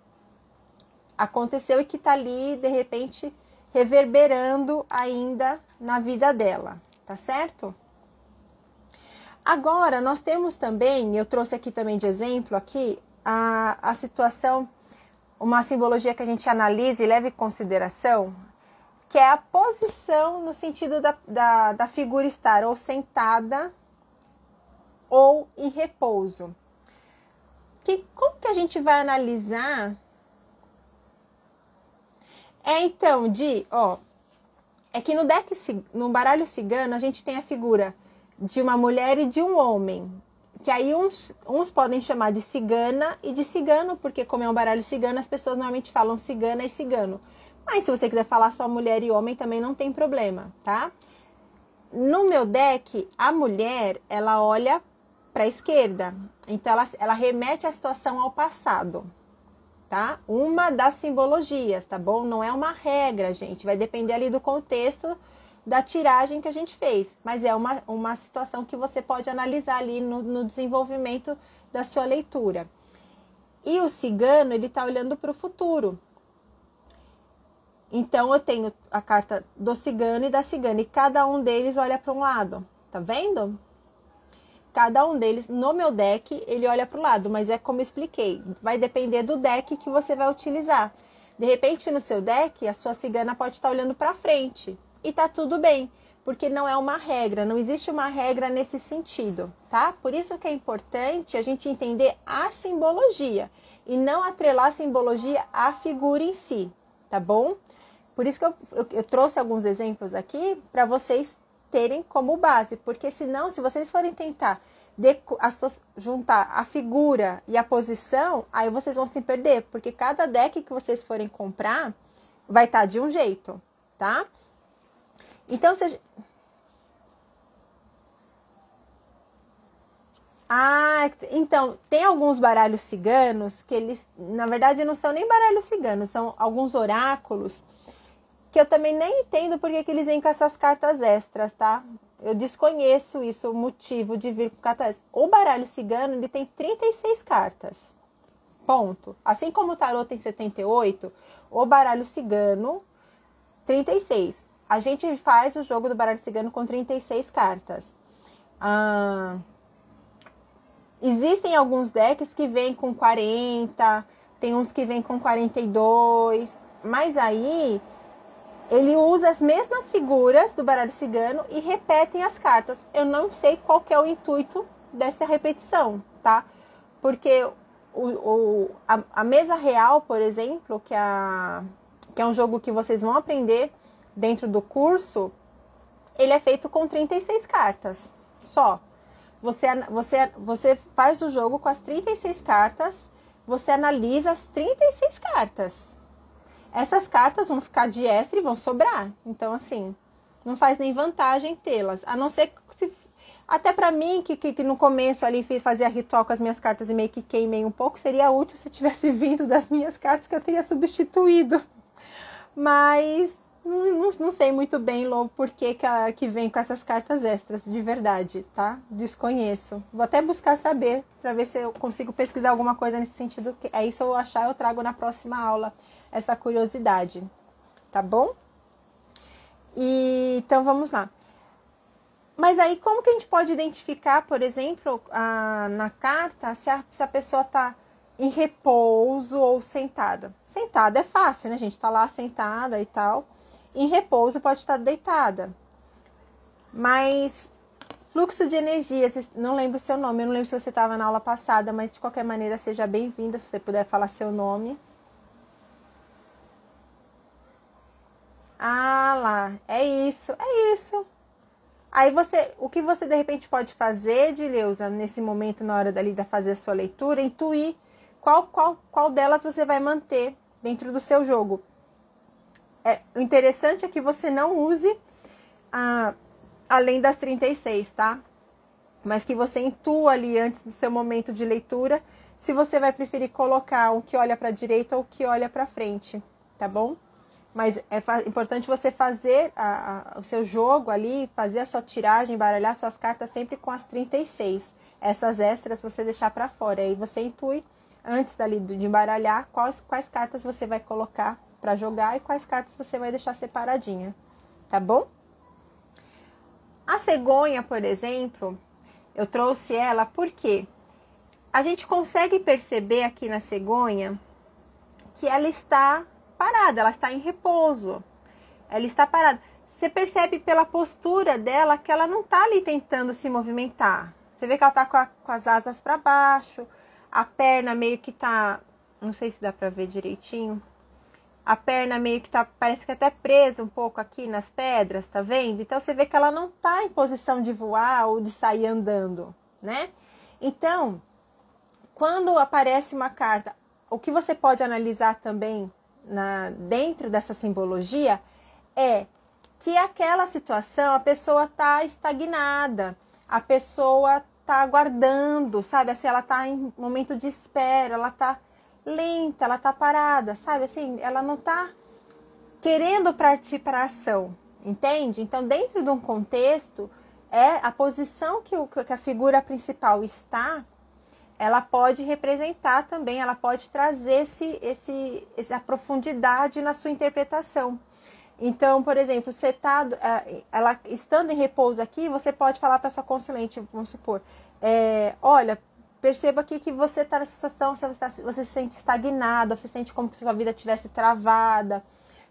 aconteceu e que tá ali, de repente, reverberando ainda na vida dela, tá certo? Agora, nós temos também, eu trouxe aqui também de exemplo aqui, a situação, uma simbologia que a gente analisa e leva em consideração, que é a posição no sentido da figura estar ou sentada ou em repouso. Como que a gente vai analisar? Então, é que no baralho cigano a gente tem a figura de uma mulher e de um homem. Que aí uns podem chamar de cigana e de cigano, porque como é um baralho cigano, as pessoas normalmente falam cigana e cigano. Mas se você quiser falar só mulher e homem, também não tem problema, tá? No meu deck, a mulher, ela olha para a esquerda. Então, ela remete a situação ao passado, tá? Uma das simbologias, tá bom? Não é uma regra, gente. Vai depender ali do contexto da tiragem que a gente fez. Mas é uma situação que você pode analisar ali no desenvolvimento da sua leitura. E o cigano, ele tá olhando para o futuro. Então, eu tenho a carta do cigano e da cigana. E cada um deles olha para um lado. Tá vendo? Cada um deles, no meu deck, ele olha para o lado. Mas é como eu expliquei. Vai depender do deck que você vai utilizar. De repente, no seu deck, a sua cigana pode estar olhando para frente. E tá tudo bem. Porque não é uma regra. Não existe uma regra nesse sentido, tá? Por isso que é importante a gente entender a simbologia. E não atrelar a simbologia à figura em si. Tá bom? Por isso que eu trouxe alguns exemplos aqui para vocês terem como base. Porque senão, se vocês forem tentar juntar a figura e a posição, aí vocês vão se perder, porque cada deck que vocês forem comprar vai estar de um jeito, tá? Então, então, tem alguns baralhos ciganos que eles, na verdade, não são nem baralhos ciganos, são alguns oráculos que eu também nem entendo porque que eles vêm com essas cartas extras, tá? Eu desconheço isso, o motivo de vir com cartas extras. O baralho cigano, ele tem 36 cartas. Ponto. Assim como o tarô tem 78, o baralho cigano, 36. A gente faz o jogo do baralho cigano com 36 cartas. Existem alguns decks que vêm com 40, tem uns que vêm com 42, mas aí ele usa as mesmas figuras do baralho cigano e repetem as cartas. Eu não sei qual que é o intuito dessa repetição, tá? Porque a mesa real, por exemplo, que é um jogo que vocês vão aprender dentro do curso, ele é feito com 36 cartas só. Você faz o jogo com as 36 cartas, você analisa as 36 cartas. Essas cartas vão ficar de extra e vão sobrar. Então, assim, não faz nem vantagem tê-las. A não ser que, até pra mim, que no começo ali fazia ritual com as minhas cartas e meio que queimei um pouco, seria útil se tivesse vindo das minhas cartas que eu teria substituído. Mas não sei muito bem, Lô, por que vem com essas cartas extras, de verdade, tá? Desconheço. Vou até buscar saber, para ver se eu consigo pesquisar alguma coisa nesse sentido. Aí, se eu achar, eu trago na próxima aula essa curiosidade, tá bom? Então, vamos lá. Mas aí, como que a gente pode identificar, por exemplo, na carta, se a pessoa tá em repouso ou sentada? Sentada é fácil, né, gente? Tá lá sentada e tal. Em repouso pode estar deitada. Mas fluxo de energia, não lembro o seu nome, eu não lembro se você estava na aula passada, mas de qualquer maneira seja bem-vinda, se você puder falar seu nome. Ah lá, é isso. Aí o que você de repente pode fazer, Dileuza, nesse momento, na hora dali de fazer a sua leitura, intuir qual delas você vai manter dentro do seu jogo. O interessante é que você não use além das 36, tá? Mas que você intua ali antes do seu momento de leitura, se você vai preferir colocar o que olha para a direita ou o que olha para frente, tá bom? Mas é importante você fazer o seu jogo ali, fazer a sua tiragem, baralhar suas cartas sempre com as 36. Essas extras você deixar para fora. Aí você intui, antes dali de baralhar, quais cartas você vai colocar para jogar e quais cartas você vai deixar separadinha, tá bom? A cegonha, por exemplo, eu trouxe ela porque a gente consegue perceber aqui na cegonha que ela está parada, ela está em repouso, ela está parada. Você percebe pela postura dela que ela não está ali tentando se movimentar. Você vê que ela está com as asas para baixo, a perna meio que tá, não sei se dá para ver direitinho, a perna meio que tá, parece que até presa um pouco aqui nas pedras, tá vendo? Então, você vê que ela não tá em posição de voar ou de sair andando, né? Então, quando aparece uma carta, o que você pode analisar também dentro dessa simbologia é que aquela situação, a pessoa tá estagnada, a pessoa tá aguardando, sabe? Assim, ela tá em momento de espera, ela tá lenta, ela tá parada, sabe? Assim, ela não tá querendo partir para a ação, entende? Então, dentro de um contexto, a posição que a figura principal está, ela pode representar também, ela pode trazer essa profundidade na sua interpretação. Então, por exemplo, ela estando em repouso aqui, você pode falar para sua consulente, vamos supor, olha, perceba aqui que você está nessa situação, você se sente estagnada, você sente como se sua vida estivesse travada,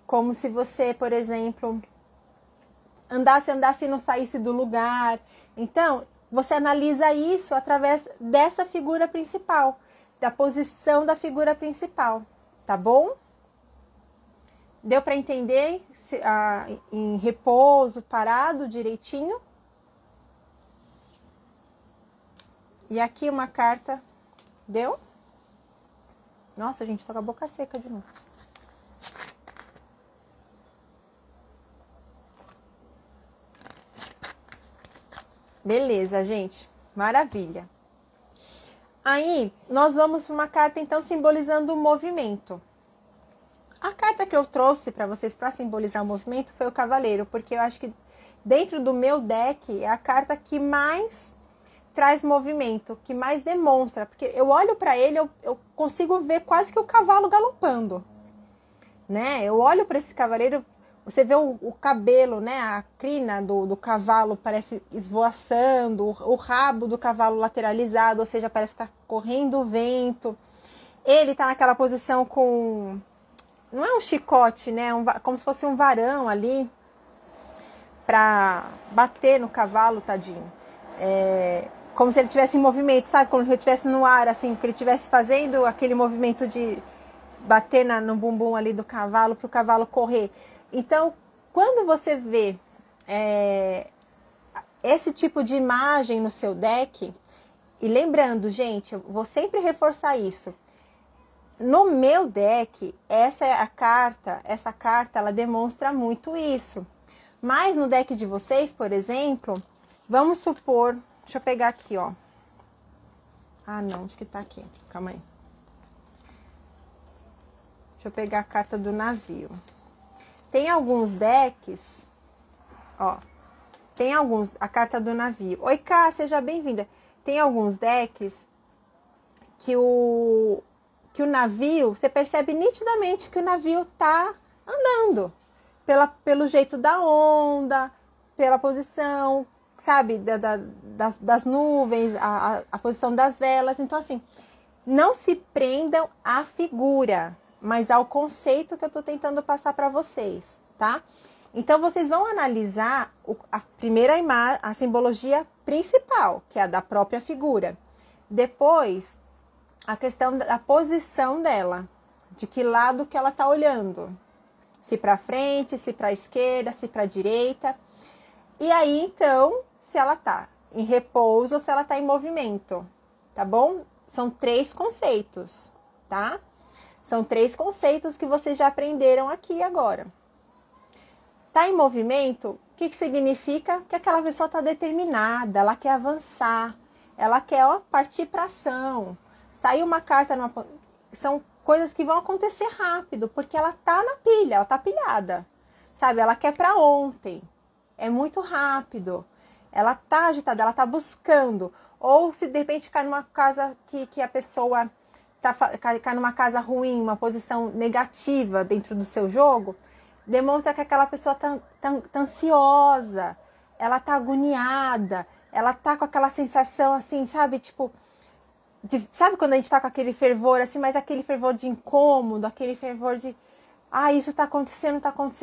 como se você, por exemplo, andasse e não saísse do lugar. Então, você analisa isso através dessa figura principal, da posição da figura principal, tá bom? Deu para entender em repouso, parado direitinho? E aqui uma carta. Deu? Nossa, gente, tô com a boca seca de novo. Beleza, gente. Maravilha. Aí, nós vamos para uma carta, então, simbolizando o movimento. A carta que eu trouxe para vocês para simbolizar o movimento foi o Cavaleiro, porque eu acho que dentro do meu deck é a carta que mais traz movimento, que mais demonstra. Porque eu olho para ele, eu consigo ver quase que o cavalo galopando, né? Eu olho para esse cavaleiro, você vê o cabelo, né? A crina do cavalo parece esvoaçando, o rabo do cavalo lateralizado, ou seja, parece que está correndo o vento. Ele está naquela posição com... Não é um chicote, né? Como se fosse um varão ali para bater no cavalo, tadinho. Como se ele estivesse em movimento, sabe? Como se ele estivesse no ar, assim, que ele estivesse fazendo aquele movimento de bater no bumbum ali do cavalo para o cavalo correr. Então, quando você vê esse tipo de imagem no seu deck, e lembrando, gente, eu vou sempre reforçar isso. No meu deck, essa carta, ela demonstra muito isso. Mas no deck de vocês, por exemplo, vamos supor... Deixa eu pegar aqui, ó. Ah, não, acho que tá aqui. Calma aí. Deixa eu pegar a carta do navio. Tem alguns decks, ó. Tem alguns... A carta do navio. Oi, Cá, seja bem-vinda. Tem alguns decks que o navio... Você percebe nitidamente que o navio tá andando. Pelo jeito da onda, pela posição... sabe, das nuvens, a posição das velas. Então, assim, não se prendam à figura, mas ao conceito que eu tô tentando passar para vocês, tá? Então, vocês vão analisar a primeira imagem, a simbologia principal, que é a da própria figura. Depois, a questão da posição dela, de que lado que ela tá olhando. Se para frente, se para esquerda, se para direita. E aí, então, se ela tá em repouso ou se ela tá em movimento, tá bom? São 3 conceitos, tá? São 3 conceitos que vocês já aprenderam aqui agora. Tá em movimento, o que significa? Que aquela pessoa tá determinada, ela quer avançar, ela quer, ó, partir para ação. Saiu uma carta, são coisas que vão acontecer rápido, porque ela tá na pilha, ela tá pilhada, sabe? Ela quer para ontem. É muito rápido. Ela tá agitada, ela tá buscando. Ou se de repente cai numa casa que a pessoa cai numa casa ruim, uma posição negativa dentro do seu jogo, demonstra que aquela pessoa tá ansiosa, ela tá agoniada, ela tá com aquela sensação assim, sabe? Tipo, sabe quando a gente tá com aquele fervor assim, mas aquele fervor de incômodo, aquele fervor de... isso tá acontecendo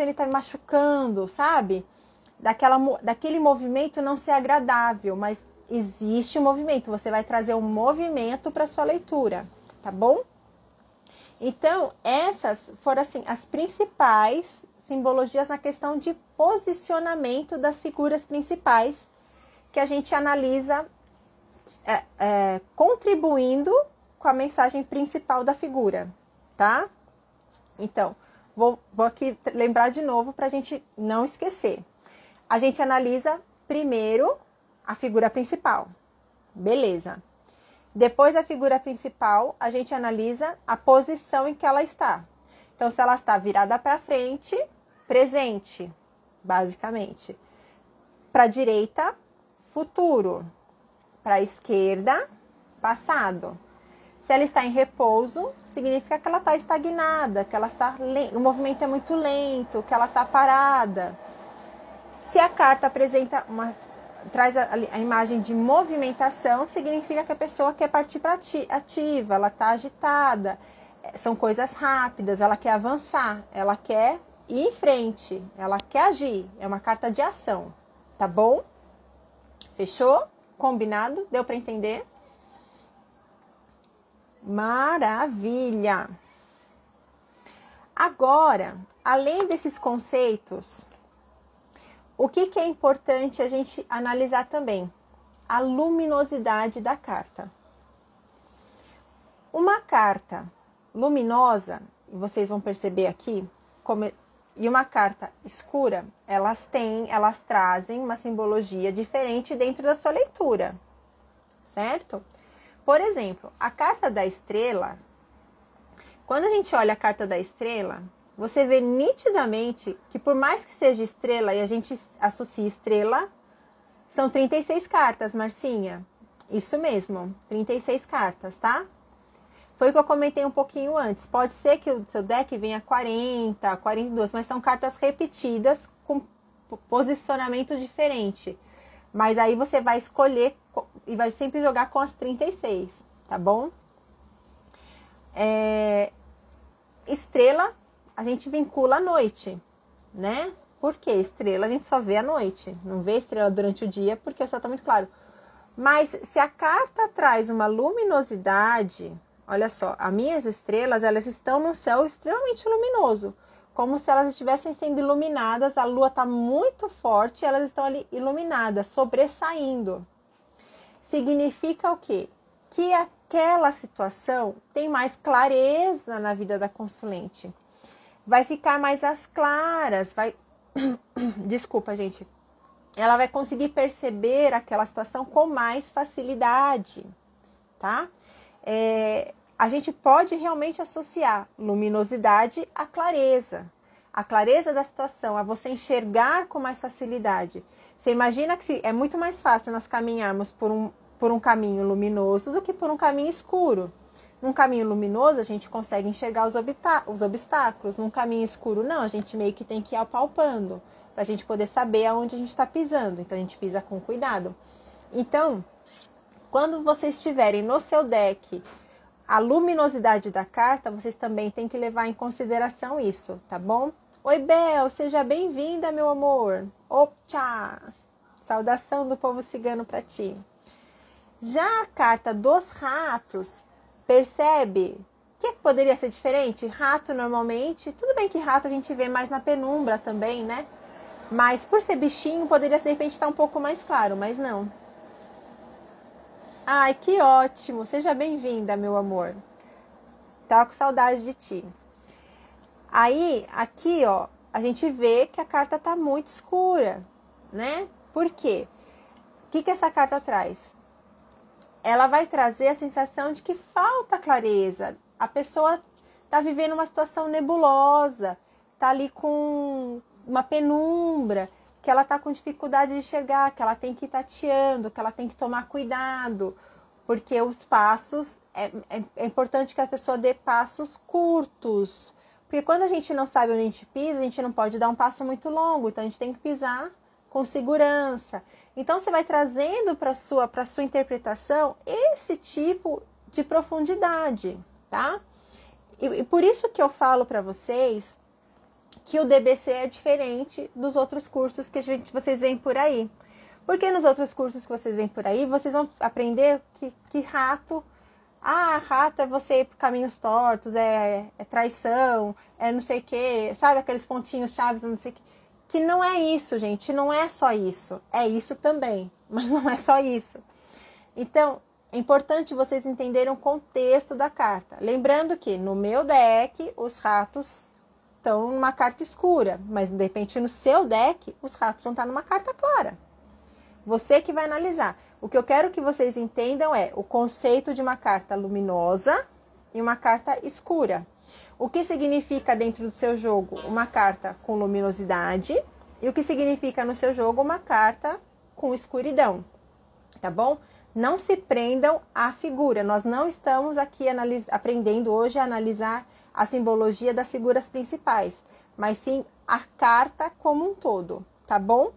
e tá me machucando, sabe? Daquele movimento não ser agradável, mas existe um movimento, você vai trazer um movimento para sua leitura, tá bom? Então, essas foram assim as principais simbologias na questão de posicionamento das figuras principais que a gente analisa contribuindo com a mensagem principal da figura, tá? Então, vou aqui lembrar de novo para a gente não esquecer. A gente analisa primeiro a figura principal. Beleza. Depois da figura principal, a gente analisa a posição em que ela está. Então, se ela está virada para frente, presente, basicamente. Para a direita, futuro. Para a esquerda, passado. Se ela está em repouso, significa que ela está estagnada, que ela está o movimento é muito lento, que ela está parada. Se a carta apresenta traz a imagem de movimentação, significa que a pessoa quer partir para ativa, ela está agitada, são coisas rápidas, ela quer avançar, ela quer ir em frente, ela quer agir, é uma carta de ação, tá bom? Fechou? Combinado? Deu para entender? Maravilha! Agora, além desses conceitos, o que é importante a gente analisar também? a luminosidade da carta. Uma carta luminosa, vocês vão perceber aqui, e uma carta escura, elas trazem uma simbologia diferente dentro da sua leitura, certo? Por exemplo, a carta da estrela, quando a gente olha a carta da estrela, você vê nitidamente que por mais que seja estrela e a gente associe estrela, são 36 cartas, Marcinha. Isso mesmo, 36 cartas, tá? Foi o que eu comentei um pouquinho antes. Pode ser que o seu deck venha 40, 42, mas são cartas repetidas com posicionamento diferente. Mas aí você vai escolher e vai sempre jogar com as 36, tá bom? Estrela, a gente vincula à noite, né? Por quê? Estrela a gente só vê à noite, não vê estrela durante o dia, porque o céu tá muito claro. Mas se a carta traz uma luminosidade, olha só, as minhas estrelas, elas estão num céu extremamente luminoso, como se elas estivessem sendo iluminadas, a lua está muito forte, elas estão ali iluminadas, sobressaindo. Significa o quê? Que aquela situação tem mais clareza na vida da consulente. Vai ficar mais às claras, Desculpa, gente. Ela vai conseguir perceber aquela situação com mais facilidade, tá? A gente pode realmente associar luminosidade à clareza. A clareza da situação, a você enxergar com mais facilidade. Você imagina que é muito mais fácil nós caminharmos por um caminho luminoso do que por um caminho escuro. Num caminho luminoso, a gente consegue enxergar os obstáculos. Num caminho escuro, não. A gente meio que tem que ir apalpando para a gente poder saber aonde a gente está pisando. Então, a gente pisa com cuidado. Então, quando vocês estiverem no seu deck a luminosidade da carta, vocês também têm que levar em consideração isso, tá bom? Oi, Bel, seja bem-vinda, meu amor. Opa! Saudação do povo cigano para ti. Já a carta dos ratos, percebe que poderia ser diferente? Rato normalmente, tudo bem que rato a gente vê mais na penumbra também, né? Mas por ser bichinho, poderia de repente estar um pouco mais claro, mas não. Ai, que ótimo! Seja bem-vinda, meu amor. Tava com saudade de ti. Aí, aqui, ó, a gente vê que a carta tá muito escura, né? Por quê? O que essa carta traz? Ela vai trazer a sensação de que falta clareza. A pessoa tá vivendo uma situação nebulosa, tá ali com uma penumbra, que ela tá com dificuldade de enxergar, que ela tem que ir tateando, que ela tem que tomar cuidado, porque os passos, é importante que a pessoa dê passos curtos, porque quando a gente não sabe onde a gente pisa, a gente não pode dar um passo muito longo, então a gente tem que pisar com segurança. Então você vai trazendo para sua interpretação esse tipo de profundidade, tá? E por isso que eu falo para vocês que o DBC é diferente dos outros cursos que vocês veem por aí. Porque nos outros cursos que vocês veem por aí, vocês vão aprender que rato... rato é você ir por caminhos tortos, é traição, é não sei o quê, sabe? Aqueles pontinhos chaves, não sei o quê. Que não é isso, gente, não é só isso. É isso também, mas não é só isso. Então, é importante vocês entenderem o contexto da carta. Lembrando que no meu deck, os ratos estão numa carta escura, mas de repente no seu deck, os ratos vão estar numa carta clara. Você que vai analisar. O que eu quero que vocês entendam é o conceito de uma carta luminosa e uma carta escura. O que significa dentro do seu jogo uma carta com luminosidade e o que significa no seu jogo uma carta com escuridão, tá bom? Não se prendam à figura. Nós não estamos aqui aprendendo hoje a analisar a simbologia das figuras principais, mas sim a carta como um todo, tá bom?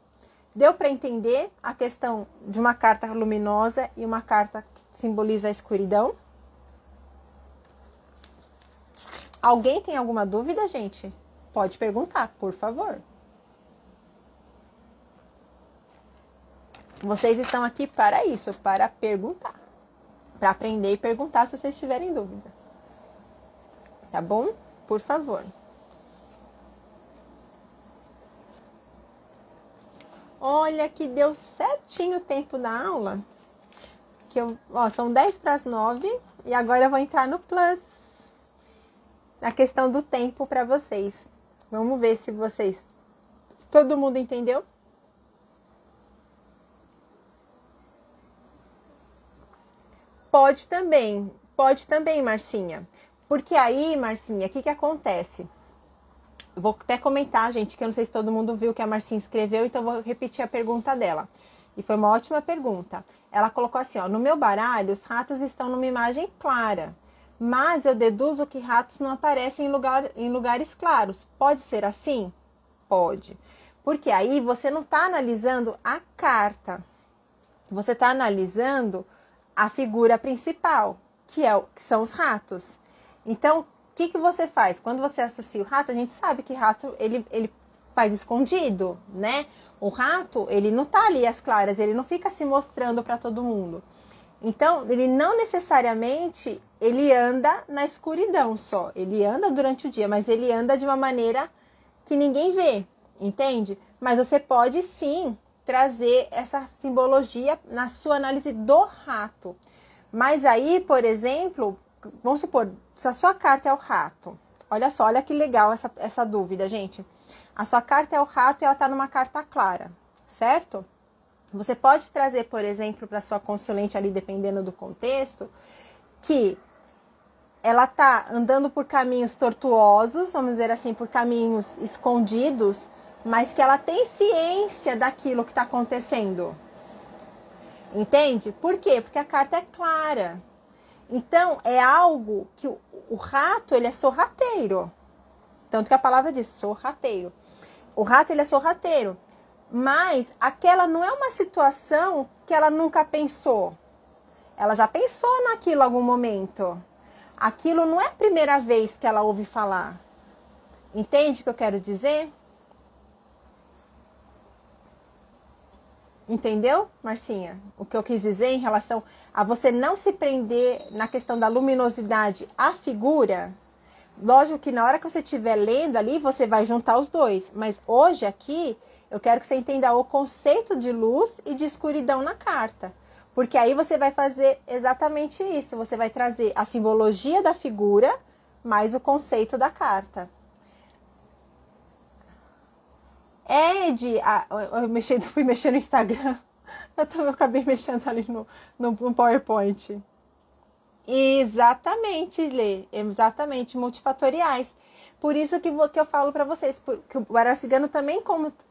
Deu para entender a questão de uma carta luminosa e uma carta que simboliza a escuridão? Alguém tem alguma dúvida, gente? Pode perguntar, por favor. Vocês estão aqui para isso, para perguntar. Para aprender e perguntar se vocês tiverem dúvidas. Tá bom? Por favor. Olha que deu certinho o tempo da aula. porque são 10 para as 9 e agora eu vou entrar no plus. A questão do tempo para vocês. Vamos ver se vocês... Todo mundo entendeu? Pode também, Marcinha. Porque aí, Marcinha, o que acontece? Eu vou até comentar, gente, que eu não sei se todo mundo viu que a Marcinha escreveu, então eu vou repetir a pergunta dela. E foi uma ótima pergunta. Ela colocou assim, no meu baralho, os ratos estão numa imagem clara, mas eu deduzo que ratos não aparecem em lugares claros. Pode ser assim? Pode. Porque aí você não está analisando a carta. Você está analisando a figura principal, que são os ratos. Então, o que você faz? Quando você associa o rato, a gente sabe que rato, ele faz escondido, né? O rato, ele não tá ali às claras, ele não fica se mostrando para todo mundo. Então, ele não necessariamente, ele anda na escuridão só. Ele anda durante o dia, mas ele anda de uma maneira que ninguém vê, entende? Mas você pode sim trazer essa simbologia na sua análise do rato. Mas aí, por exemplo, vamos supor, se a sua carta é o rato, olha só, olha que legal essa dúvida, gente. A sua carta é o rato e ela está numa carta clara, certo? Você pode trazer, por exemplo, para sua consulente ali, dependendo do contexto, que ela está andando por caminhos tortuosos, vamos dizer assim, por caminhos escondidos, mas que ela tem ciência daquilo que está acontecendo. Entende? Por quê? Porque a carta é clara. Então, é algo que o rato, ele é sorrateiro. Tanto que a palavra diz, sorrateiro. O rato, ele é sorrateiro. Mas aquela não é uma situação que ela nunca pensou. Ela já pensou naquilo em algum momento. Aquilo não é a primeira vez que ela ouve falar. Entende o que eu quero dizer? Entendeu, Marcinha? O que eu quis dizer em relação a você não se prender na questão da luminosidade à figura. Lógico que na hora que você estiver lendo ali, você vai juntar os dois. Mas hoje aqui, eu quero que você entenda o conceito de luz e de escuridão na carta. Porque aí você vai fazer exatamente isso. Você vai trazer a simbologia da figura, mais o conceito da carta. Ed, eu fui mexer no Instagram. Eu acabei mexendo ali no PowerPoint. Exatamente, Lê. Exatamente, multifatoriais. Por isso que eu falo para vocês, que o baralho cigano também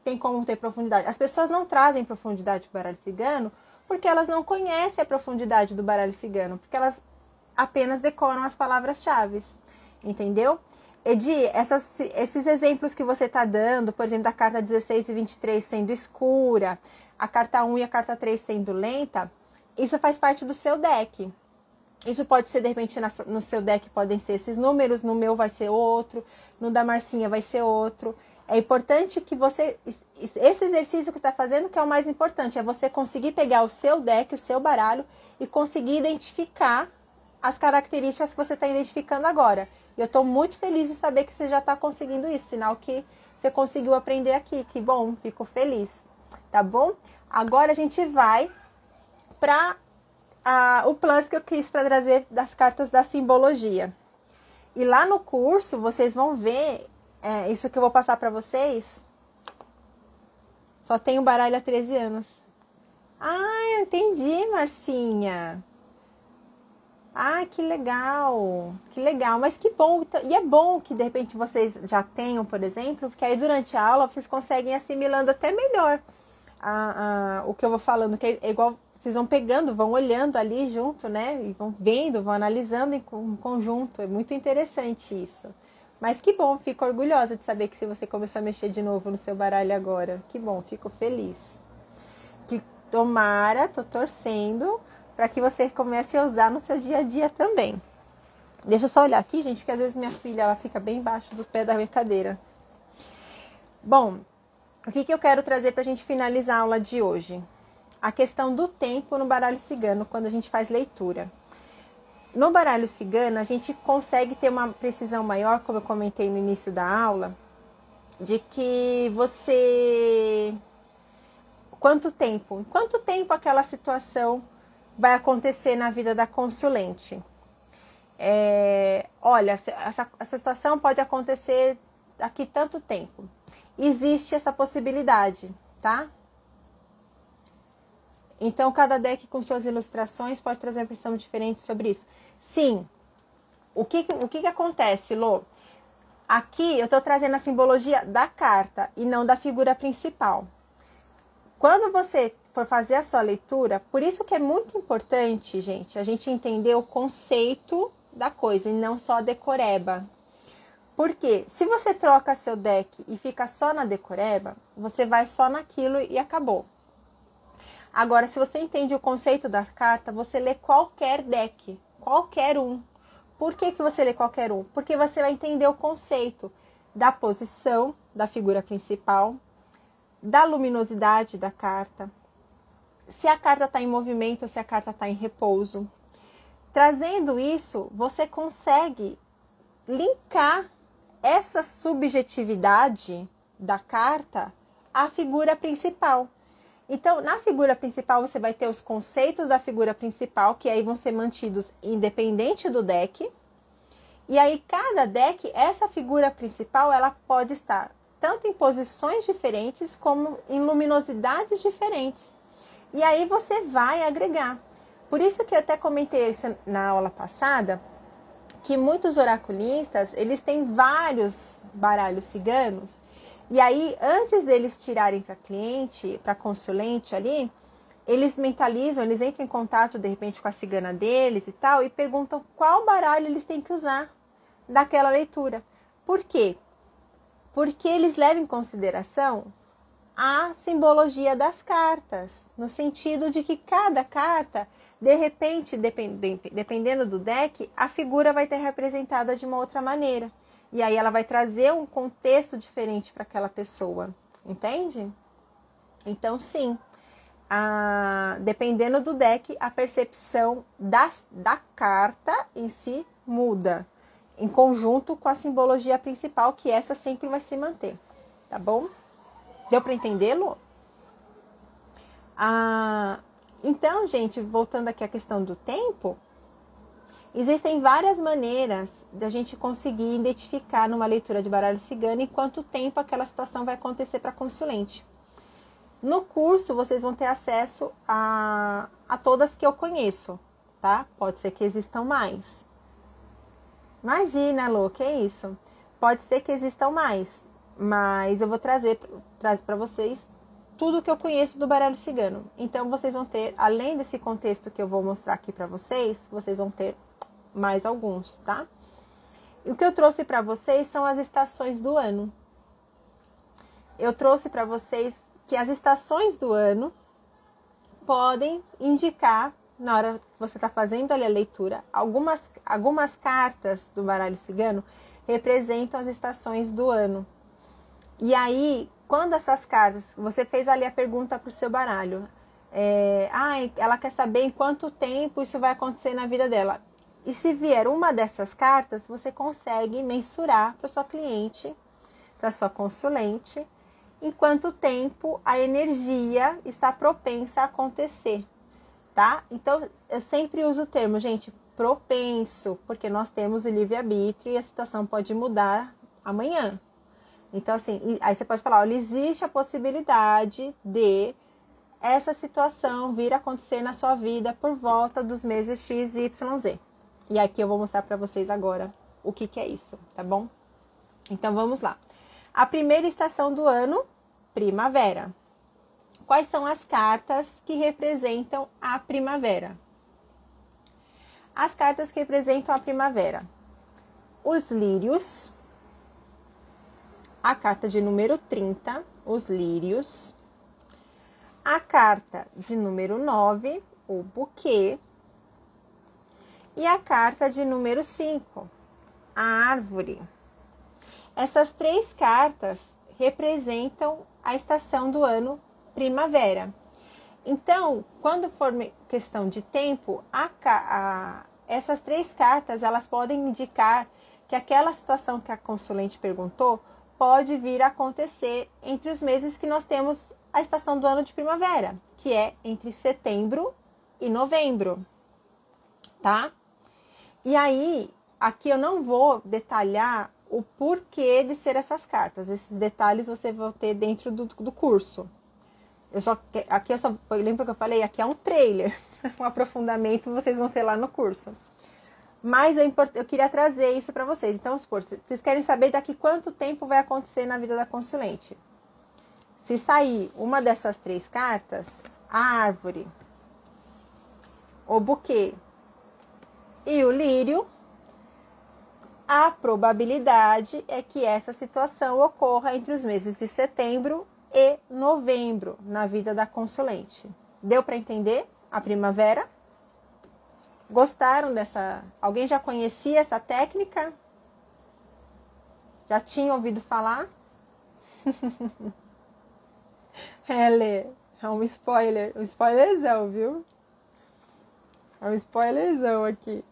tem como ter profundidade. As pessoas não trazem profundidade para o baralho cigano porque elas não conhecem a profundidade do baralho cigano, porque elas apenas decoram as palavras-chave, entendeu? Edi, esses exemplos que você está dando, por exemplo, da carta 16 e 23 sendo escura, a carta 1 e a carta 3 sendo lenta, isso faz parte do seu deck. Isso pode ser, de repente, no seu deck podem ser esses números, no meu vai ser outro, no da Marcinha vai ser outro. É importante que você... Esse exercício que você está fazendo, que é o mais importante, é você conseguir pegar o seu deck, o seu baralho, e conseguir identificar as características que você está identificando agora. E eu estou muito feliz de saber que você já está conseguindo isso, sinal que você conseguiu aprender aqui. Que bom, fico feliz, tá bom? Agora a gente vai para o plus que eu quis para trazer das cartas da simbologia. E lá no curso, vocês vão ver, isso que eu vou passar para vocês. Só tenho baralho há 13 anos. Ah, entendi, Marcinha. Ah, que legal, mas que bom, e é bom que de repente vocês já tenham, por exemplo, porque aí durante a aula vocês conseguem assimilando até melhor o que eu vou falando, que é igual, vocês vão pegando, vão olhando ali junto, né, e vão vendo, vão analisando em conjunto, é muito interessante isso. Mas que bom, fico orgulhosa de saber que se você começou a mexer de novo no seu baralho agora, que bom, fico feliz. Que tomara, tô torcendo para que você comece a usar no seu dia a dia também. Deixa eu só olhar aqui, gente, porque às vezes minha filha ela fica bem embaixo do pé da minha cadeira. Bom, o que eu quero trazer para a gente finalizar a aula de hoje? A questão do tempo no baralho cigano, quando a gente faz leitura. No baralho cigano, a gente consegue ter uma precisão maior, como eu comentei no início da aula, de que você... Quanto tempo aquela situação vai acontecer na vida da consulente? Olha, essa situação pode acontecer daqui tanto tempo. Existe essa possibilidade, tá? Então, cada deck com suas ilustrações pode trazer uma impressão diferente sobre isso. Sim. O que acontece, Lô? Aqui eu estou trazendo a simbologia da carta e não da figura principal. Quando você for fazer a sua leitura, por isso que é muito importante, gente, a gente entender o conceito da coisa e não só a decoreba. Porque se você troca seu deck e fica só na decoreba, você vai só naquilo e acabou. Agora, se você entende o conceito da carta, você lê qualquer deck, qualquer um. Por que você lê qualquer um? Porque você vai entender o conceito da posição da figura principal, da luminosidade da carta, se a carta está em movimento ou se a carta está em repouso. Trazendo isso, você consegue linkar essa subjetividade da carta à figura principal. Então, na figura principal, você vai ter os conceitos da figura principal, que aí vão ser mantidos independente do deck. E aí, cada deck, essa figura principal, ela pode estar tanto em posições diferentes, como em luminosidades diferentes. E aí, você vai agregar. Por isso que eu até comentei isso na aula passada, que muitos oraculistas, eles têm vários baralhos ciganos. E aí, antes deles tirarem para cliente, para consulente ali, eles mentalizam, eles entram em contato, de repente, com a cigana deles e tal, e perguntam qual baralho eles têm que usar daquela leitura. Por quê? Porque eles levam em consideração a simbologia das cartas, no sentido de que cada carta, de repente, dependendo do deck, a figura vai ter representada de uma outra maneira. E aí ela vai trazer um contexto diferente para aquela pessoa, entende? Então, sim, dependendo do deck, a percepção da carta em si muda, em conjunto com a simbologia principal, que essa sempre vai se manter, tá bom? Deu para entendê-lo? Então, gente, voltando aqui à questão do tempo, existem várias maneiras da gente conseguir identificar numa leitura de baralho cigano em quanto tempo aquela situação vai acontecer para consulente. No curso, vocês vão ter acesso a todas que eu conheço, tá? Pode ser que existam mais. Imagina, Lô, que é isso? Pode ser que existam mais, mas eu vou trazer para vocês tudo que eu conheço do baralho cigano. Então, vocês vão ter, além desse contexto que eu vou mostrar aqui para vocês, vocês vão ter mais alguns, tá? E o que eu trouxe para vocês são as estações do ano. Eu trouxe para vocês que as estações do ano podem indicar, na hora que você está fazendo ali a leitura, algumas cartas do baralho cigano representam as estações do ano. E aí, quando essas cartas, você fez ali a pergunta para o seu baralho, ela quer saber em quanto tempo isso vai acontecer na vida dela. E se vier uma dessas cartas, você consegue mensurar para sua cliente, para sua consulente, em quanto tempo a energia está propensa a acontecer, tá? Então, eu sempre uso o termo, gente, propenso, porque nós temos o livre-arbítrio e a situação pode mudar amanhã. Então, assim, aí você pode falar, olha, existe a possibilidade de essa situação vir a acontecer na sua vida por volta dos meses X, Y, Z. E aqui eu vou mostrar para vocês agora o que é isso, tá bom? Então, vamos lá. A primeira estação do ano, primavera. Quais são as cartas que representam a primavera? As cartas que representam a primavera. Os lírios. A carta de número 30, os lírios. A carta de número 9, o buquê. E a carta de número 5, a árvore. Essas três cartas representam a estação do ano primavera. Então, quando for questão de tempo, essas três cartas elas podem indicar que aquela situação que a consulente perguntou pode vir a acontecer entre os meses que nós temos a estação do ano de primavera, que é entre setembro e novembro, tá? E aí, aqui eu não vou detalhar o porquê de ser essas cartas. Esses detalhes você vai ter dentro do curso. Lembra que eu falei? Aqui é um trailer, um aprofundamento vocês vão ter lá no curso. Mas eu queria trazer isso para vocês. Então, vocês querem saber daqui quanto tempo vai acontecer na vida da consulente. Se sair uma dessas 3 cartas, a árvore, o buquê e o lírio, a probabilidade é que essa situação ocorra entre os meses de setembro e novembro na vida da consulente. Deu para entender a primavera? Gostaram dessa? Alguém já conhecia essa técnica? Já tinha ouvido falar? Lê, é um spoiler. Um spoilerzão, viu? É um spoilerzão aqui.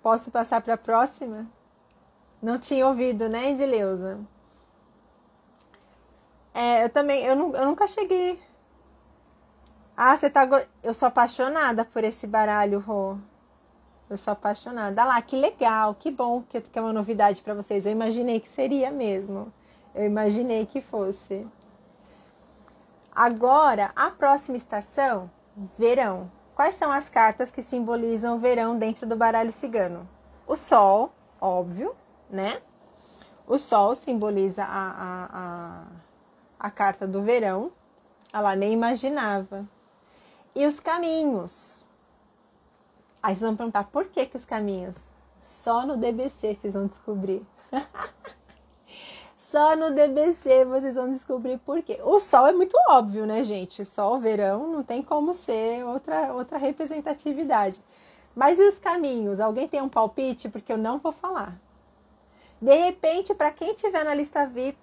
Posso passar para a próxima? Não tinha ouvido, né, Edileuza? Eu nunca cheguei. Ah, eu sou apaixonada por esse baralho, Rô. Eu sou apaixonada. Ah lá, que legal, que bom que é uma novidade para vocês. Eu imaginei que seria mesmo. Eu imaginei que fosse. Agora, a próxima estação, verão. Quais são as cartas que simbolizam o verão dentro do baralho cigano? O sol, óbvio, né? O sol simboliza a carta do verão. Ela nem imaginava. E os caminhos. Aí vocês vão perguntar, por que os caminhos? Só no DBC vocês vão descobrir. Só no DBC vocês vão descobrir por quê. O sol é muito óbvio, né, gente? O sol, o verão, não tem como ser outra representatividade. Mas e os caminhos? Alguém tem um palpite? Porque eu não vou falar. De repente, para quem tiver na lista VIP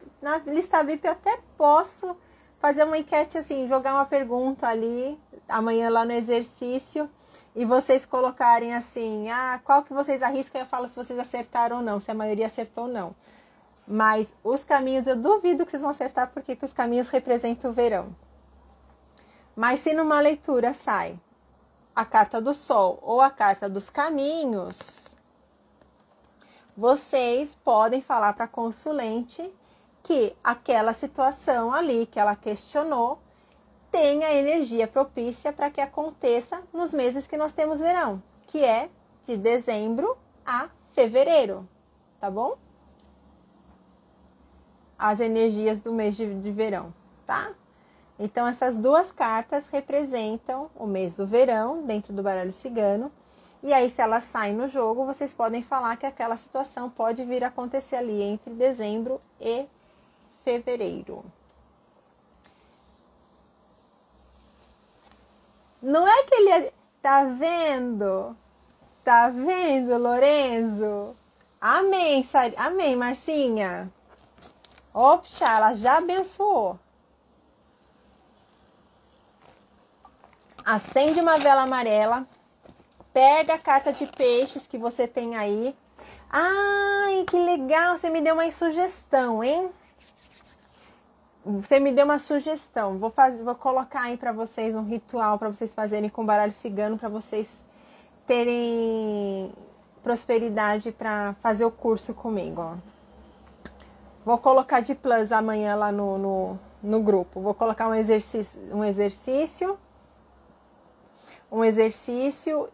eu até posso fazer uma enquete assim, jogar uma pergunta ali, amanhã lá no exercício, e vocês colocarem assim, qual que vocês arriscam? Eu falo se vocês acertaram ou não, se a maioria acertou ou não. Mas os caminhos, eu duvido que vocês vão acertar, porque os caminhos representam o verão. Mas se numa leitura sai a carta do sol ou a carta dos caminhos, vocês podem falar para a consulente que aquela situação ali que ela questionou tem a energia propícia para que aconteça nos meses que nós temos verão, que é de dezembro a fevereiro, tá bom? As energias do mês de verão, tá? Então, essas 2 cartas representam o mês do verão dentro do baralho cigano. E aí, se elas saem no jogo, vocês podem falar que aquela situação pode vir a acontecer ali entre dezembro e fevereiro. Não é que ele... Tá vendo? Tá vendo, Lorenzo? Amém, amém, Marcinha. Oxa, ela já abençoou. Acende uma vela amarela. Pega a carta de peixes que você tem aí. Ai, que legal. Você me deu uma sugestão, hein? Você me deu uma sugestão. Vou colocar aí para vocês um ritual para vocês fazerem com baralho cigano, para vocês terem prosperidade para fazer o curso comigo, ó. Vou colocar de plus amanhã lá no grupo. Vou colocar um exercício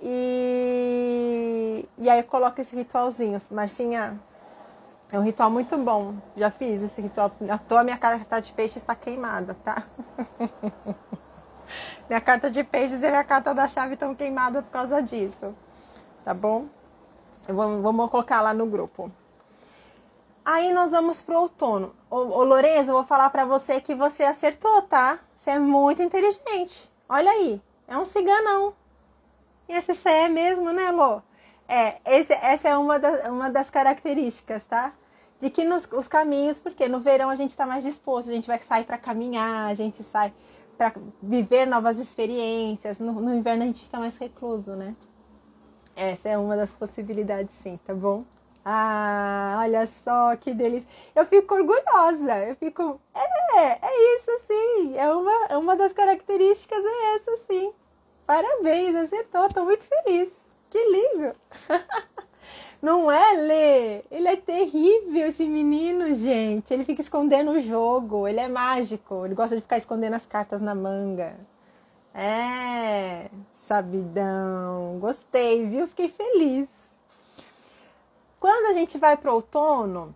e aí eu coloco esse ritualzinho. Marcinha, é um ritual muito bom. Já fiz esse ritual. À toa minha carta de peixe está queimada, tá? Minha carta de peixes e minha carta da chave estão queimadas por causa disso. Tá bom? Vamos colocar lá no grupo. Aí nós vamos pro outono. Ô Lorenzo, eu vou falar pra você que você acertou, tá? Você é muito inteligente. Olha aí, é um ciganão. E esse você é mesmo, né, Lô? Essa é uma das características, tá? De que os caminhos, porque no verão a gente tá mais disposto, a gente vai sair pra caminhar, a gente sai pra viver novas experiências. No inverno a gente fica mais recluso, né? Essa é uma das possibilidades, sim, tá bom? Ah, olha só que delícia. Eu fico orgulhosa. Eu fico. É isso sim. É uma das características, é essa sim. Parabéns, acertou. Tô muito feliz. Que lindo. Não é, Lê? Ele é terrível, esse menino, gente. Ele fica escondendo o jogo. Ele é mágico. Ele gosta de ficar escondendo as cartas na manga. É, sabidão. Gostei, viu? Fiquei feliz. Quando a gente vai para o outono,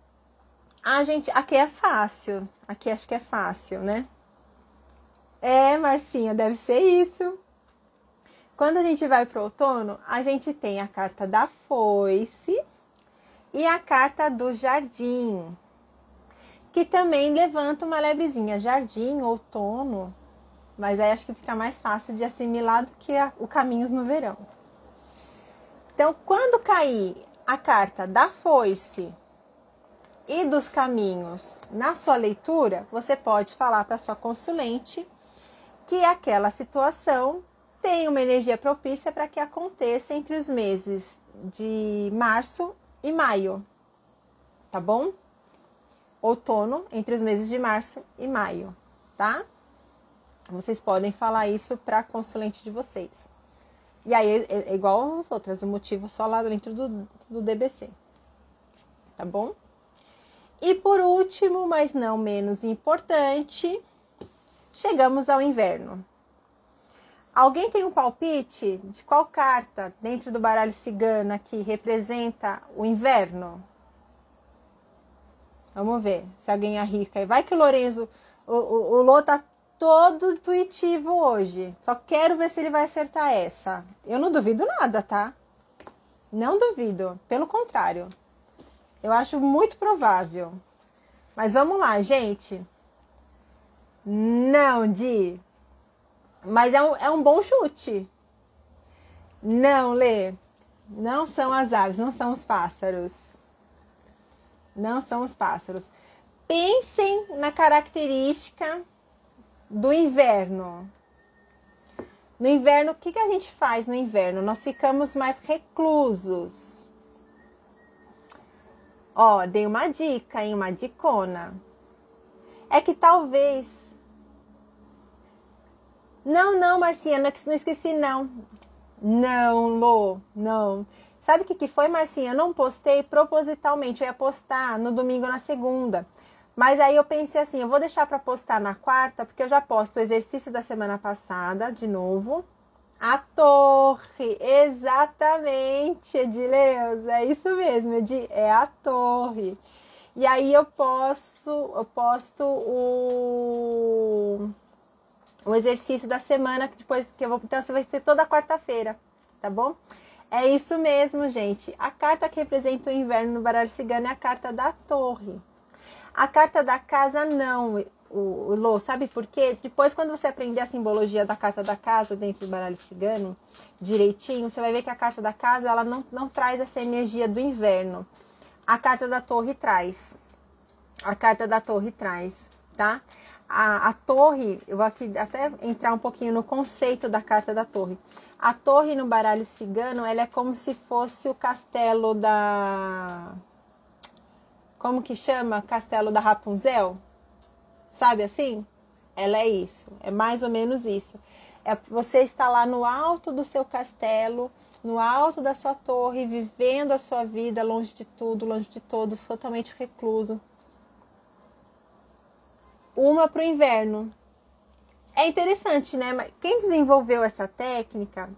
aqui é fácil. Aqui acho que é fácil, né? É, Marcinha, deve ser isso. Quando a gente vai para o outono, a gente tem a carta da foice e a carta do jardim, que também levanta uma lebrezinha. Jardim, outono, mas aí acho que fica mais fácil de assimilar do que o Caminhos no Verão. Então, quando cair a carta da foice e dos caminhos na sua leitura, você pode falar para sua consulente que aquela situação tem uma energia propícia para que aconteça entre os meses de março e maio, tá bom? Outono, entre os meses de março e maio, tá? Vocês podem falar isso para a consulente de vocês. E aí é igual as outras, o motivo só lá dentro do DBC, tá bom? E por último, mas não menos importante, chegamos ao inverno. Alguém tem um palpite de qual carta dentro do baralho cigano aqui representa o inverno? Vamos ver se alguém arrisca. Vai que o Lorenzo, o Lô tá todo intuitivo hoje. Só quero ver se ele vai acertar essa. Eu não duvido nada, tá? Não duvido. Pelo contrário. Eu acho muito provável. Mas vamos lá, gente. Não, Di. Mas é um bom chute. Não, Lê. Não são as aves, não são os pássaros. Não são os pássaros. Pensem na característica do inverno. No inverno, o que a gente faz no inverno? Nós ficamos mais reclusos. Ó, dei uma dica, hein? Uma dicona. É que talvez... Não, Marcinha, não esqueci, não. Não, Lô, não. Sabe o que foi, Marcinha? Eu não postei propositalmente. Eu ia postar no domingo ou na segunda. Mas aí eu pensei assim, eu vou deixar para postar na quarta, porque eu já posto o exercício da semana passada, de novo. A torre, exatamente, Edileuza, é isso mesmo, é a torre. E aí eu posto o exercício da semana, que depois que eu vou, então você vai ter toda quarta-feira, tá bom? É isso mesmo, gente. A carta que representa o inverno no baralho cigano é a carta da torre. A carta da casa não, o Lô, sabe por quê? Depois, quando você aprender a simbologia da carta da casa dentro do baralho cigano, direitinho, você vai ver que a carta da casa, ela não traz essa energia do inverno. A carta da torre traz. A carta da torre traz, tá? A torre, eu vou aqui até entrar um pouquinho no conceito da carta da torre. A torre no baralho cigano, ela é como se fosse o castelo da... Como que chama? Castelo da Rapunzel? Sabe assim? Ela é isso, é mais ou menos isso. Você está lá no alto do seu castelo, no alto da sua torre, vivendo a sua vida longe de tudo, longe de todos, totalmente recluso. Uma para o inverno. É interessante, né? Mas quem desenvolveu essa técnica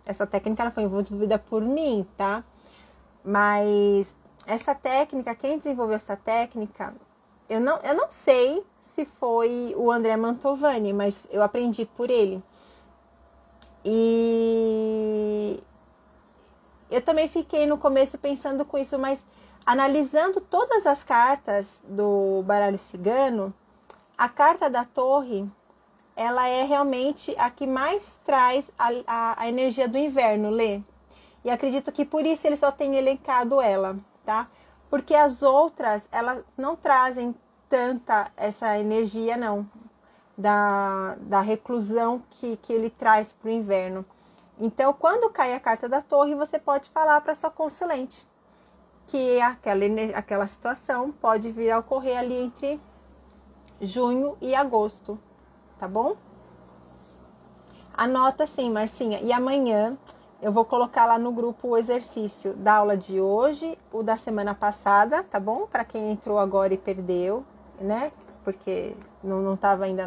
ela foi envolvida por mim, tá? Mas essa técnica, quem desenvolveu essa técnica, eu não sei se foi o André Mantovani, mas eu aprendi por ele. E eu também fiquei no começo pensando com isso, mas analisando todas as cartas do baralho cigano, a carta da torre, ela é realmente a que mais traz a energia do inverno, Lê. E acredito que por isso ele só tem elencado ela, tá? Porque as outras, elas não trazem tanta essa energia, não, da reclusão que ele traz para o inverno. Então, quando cai a carta da torre, você pode falar para sua consulente que aquela situação pode vir a ocorrer ali entre junho e agosto, tá bom? Anota sim, Marcinha. E amanhã eu vou colocar lá no grupo o exercício da aula de hoje, o da semana passada, tá bom? Para quem entrou agora e perdeu, né? Porque não estava ainda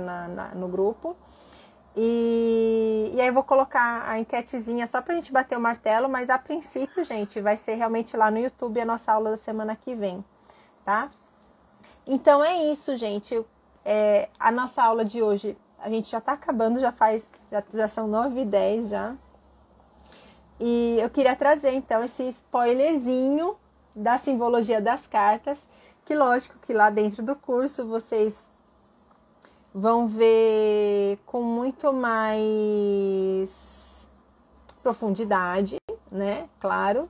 no grupo. E aí eu vou colocar a enquetezinha só pra gente bater o martelo, mas a princípio, gente, vai ser realmente lá no YouTube a nossa aula da semana que vem, tá? Então é isso, gente. A nossa aula de hoje, a gente já tá acabando, já são 9h10 já. E eu queria trazer, então, esse spoilerzinho da simbologia das cartas, que lógico que lá dentro do curso vocês vão ver com muito mais profundidade, né? Claro.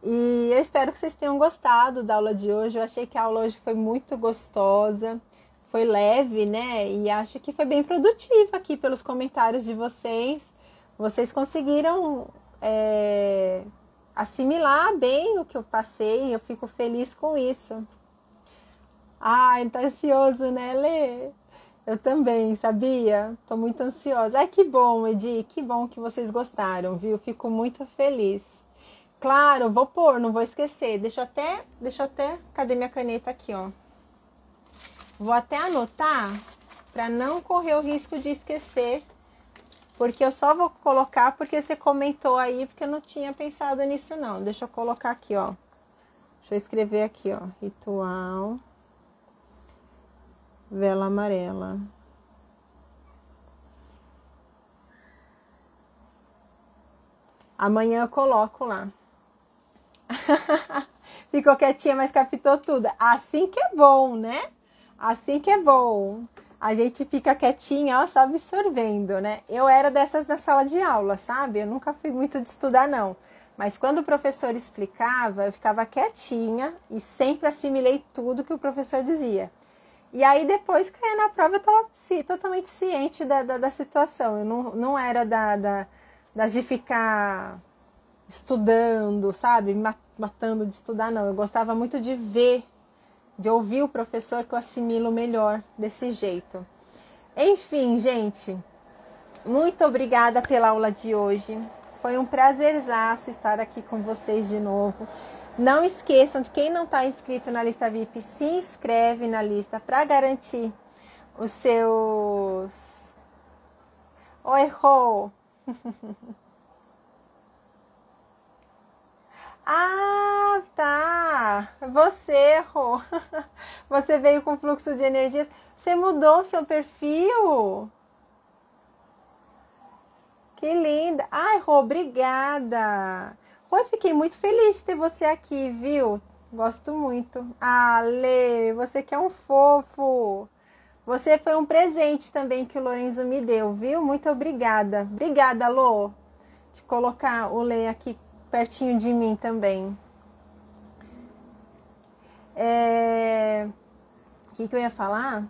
E eu espero que vocês tenham gostado da aula de hoje. Eu achei que a aula hoje foi muito gostosa, foi leve, né? E acho que foi bem produtiva aqui pelos comentários de vocês. Vocês conseguiram assimilar bem o que eu passei. Eu fico feliz com isso. Ai, tá ansioso, né, Lê? Eu também, sabia? Tô muito ansiosa. Ai, que bom, Edi, que bom que vocês gostaram, viu? Fico muito feliz. Claro, vou pôr, não vou esquecer. Deixa eu até, cadê minha caneta aqui, ó? Vou até anotar para não correr o risco de esquecer, porque eu só vou colocar porque você comentou aí, porque eu não tinha pensado nisso não. Deixa eu colocar aqui, ó. Deixa eu escrever aqui, ó. Ritual vela amarela. Amanhã eu coloco lá. Ficou quietinha, mas captou tudo. Assim que é bom, né? Assim que é bom. A gente fica quietinha, ó, só absorvendo, né? Eu era dessas na sala de aula, sabe? Eu nunca fui muito de estudar, não. Mas quando o professor explicava, eu ficava quietinha e sempre assimilei tudo que o professor dizia. E aí, depois que caía na prova, eu estava totalmente ciente da situação. Eu não era das de ficar estudando, sabe? Matando de estudar, não. Eu gostava muito de ver, de ouvir o professor, que eu assimilo melhor desse jeito. Enfim, gente, muito obrigada pela aula de hoje. Foi um prazerzaço estar aqui com vocês de novo. Não esqueçam de quem não está inscrito na lista VIP, se inscreve na lista para garantir os seus... Oi, Rô! Ah, tá! Você, Rô! Você veio com fluxo de energias. Você mudou o seu perfil? Que linda! Ai, Rô, obrigada! Rô, eu fiquei muito feliz de ter você aqui, viu? Gosto muito. Ah, Lê, você que é um fofo! Você foi um presente também que o Lorenzo me deu, viu? Muito obrigada. Obrigada, Lô, de colocar o Lê aqui pertinho de mim também. O que eu ia falar?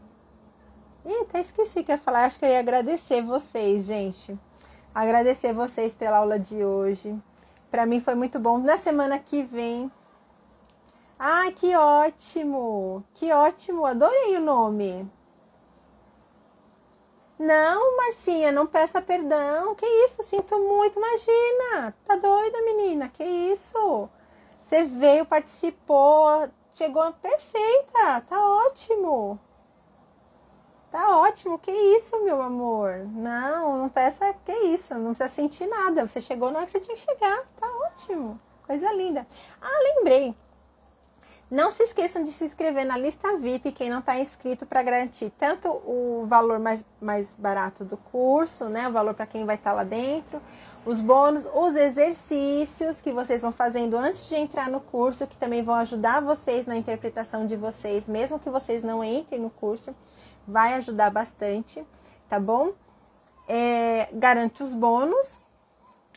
Ih, até esqueci o que eu ia falar. Acho que eu ia agradecer vocês, gente. Agradecer vocês pela aula de hoje. Para mim foi muito bom. Na semana que vem... Ah, que ótimo! Que ótimo! Adorei o nome. Não, Marcinha, não peça perdão. Que isso? Sinto muito, imagina. Tá doida, menina? Que isso? Você veio, participou, chegou perfeita. Tá ótimo. Tá ótimo. Que isso, meu amor? Não peça, que isso? Não precisa sentir nada. Você chegou na hora que você tinha que chegar. Tá ótimo. Coisa linda. Ah, lembrei. Não se esqueçam de se inscrever na lista VIP, quem não está inscrito, para garantir tanto o valor mais barato do curso, né? O valor para quem vai estar lá dentro, os bônus, os exercícios que vocês vão fazendo antes de entrar no curso, que também vão ajudar vocês na interpretação de vocês, mesmo que vocês não entrem no curso, vai ajudar bastante, tá bom? Garante os bônus.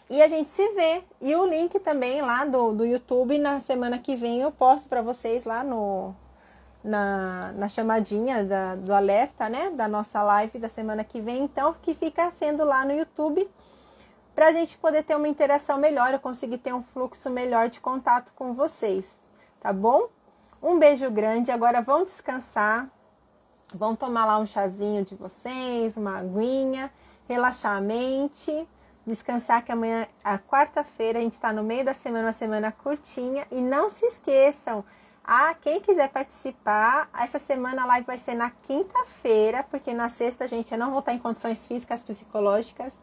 E a gente se vê. E o link também lá do YouTube, na semana que vem eu posto para vocês lá na chamadinha do alerta, né? Da nossa live da semana que vem. Então, que fica sendo lá no YouTube para a gente poder ter uma interação melhor, eu conseguir ter um fluxo melhor de contato com vocês, tá bom? Um beijo grande, agora vão descansar, vão tomar lá um chazinho de vocês, uma aguinha, relaxar a mente, descansar que amanhã, a quarta-feira, a gente está no meio da semana, uma semana curtinha, e não se esqueçam, quem quiser participar, essa semana a live vai ser na quinta-feira, porque na sexta, gente, eu não vou estar em condições físicas, psicológicas,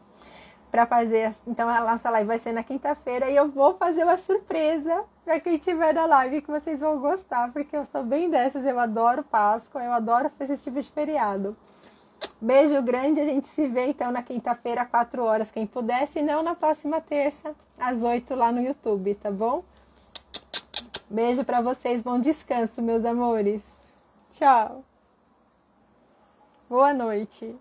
para fazer, então a nossa live vai ser na quinta-feira e eu vou fazer uma surpresa para quem estiver na live que vocês vão gostar, porque eu sou bem dessas, eu adoro Páscoa, eu adoro esse tipo de feriado. Beijo grande, a gente se vê então na quinta-feira, 4 horas, quem puder, se não na próxima terça, às 8 lá no YouTube, tá bom? Beijo para vocês, bom descanso, meus amores. Tchau. Boa noite.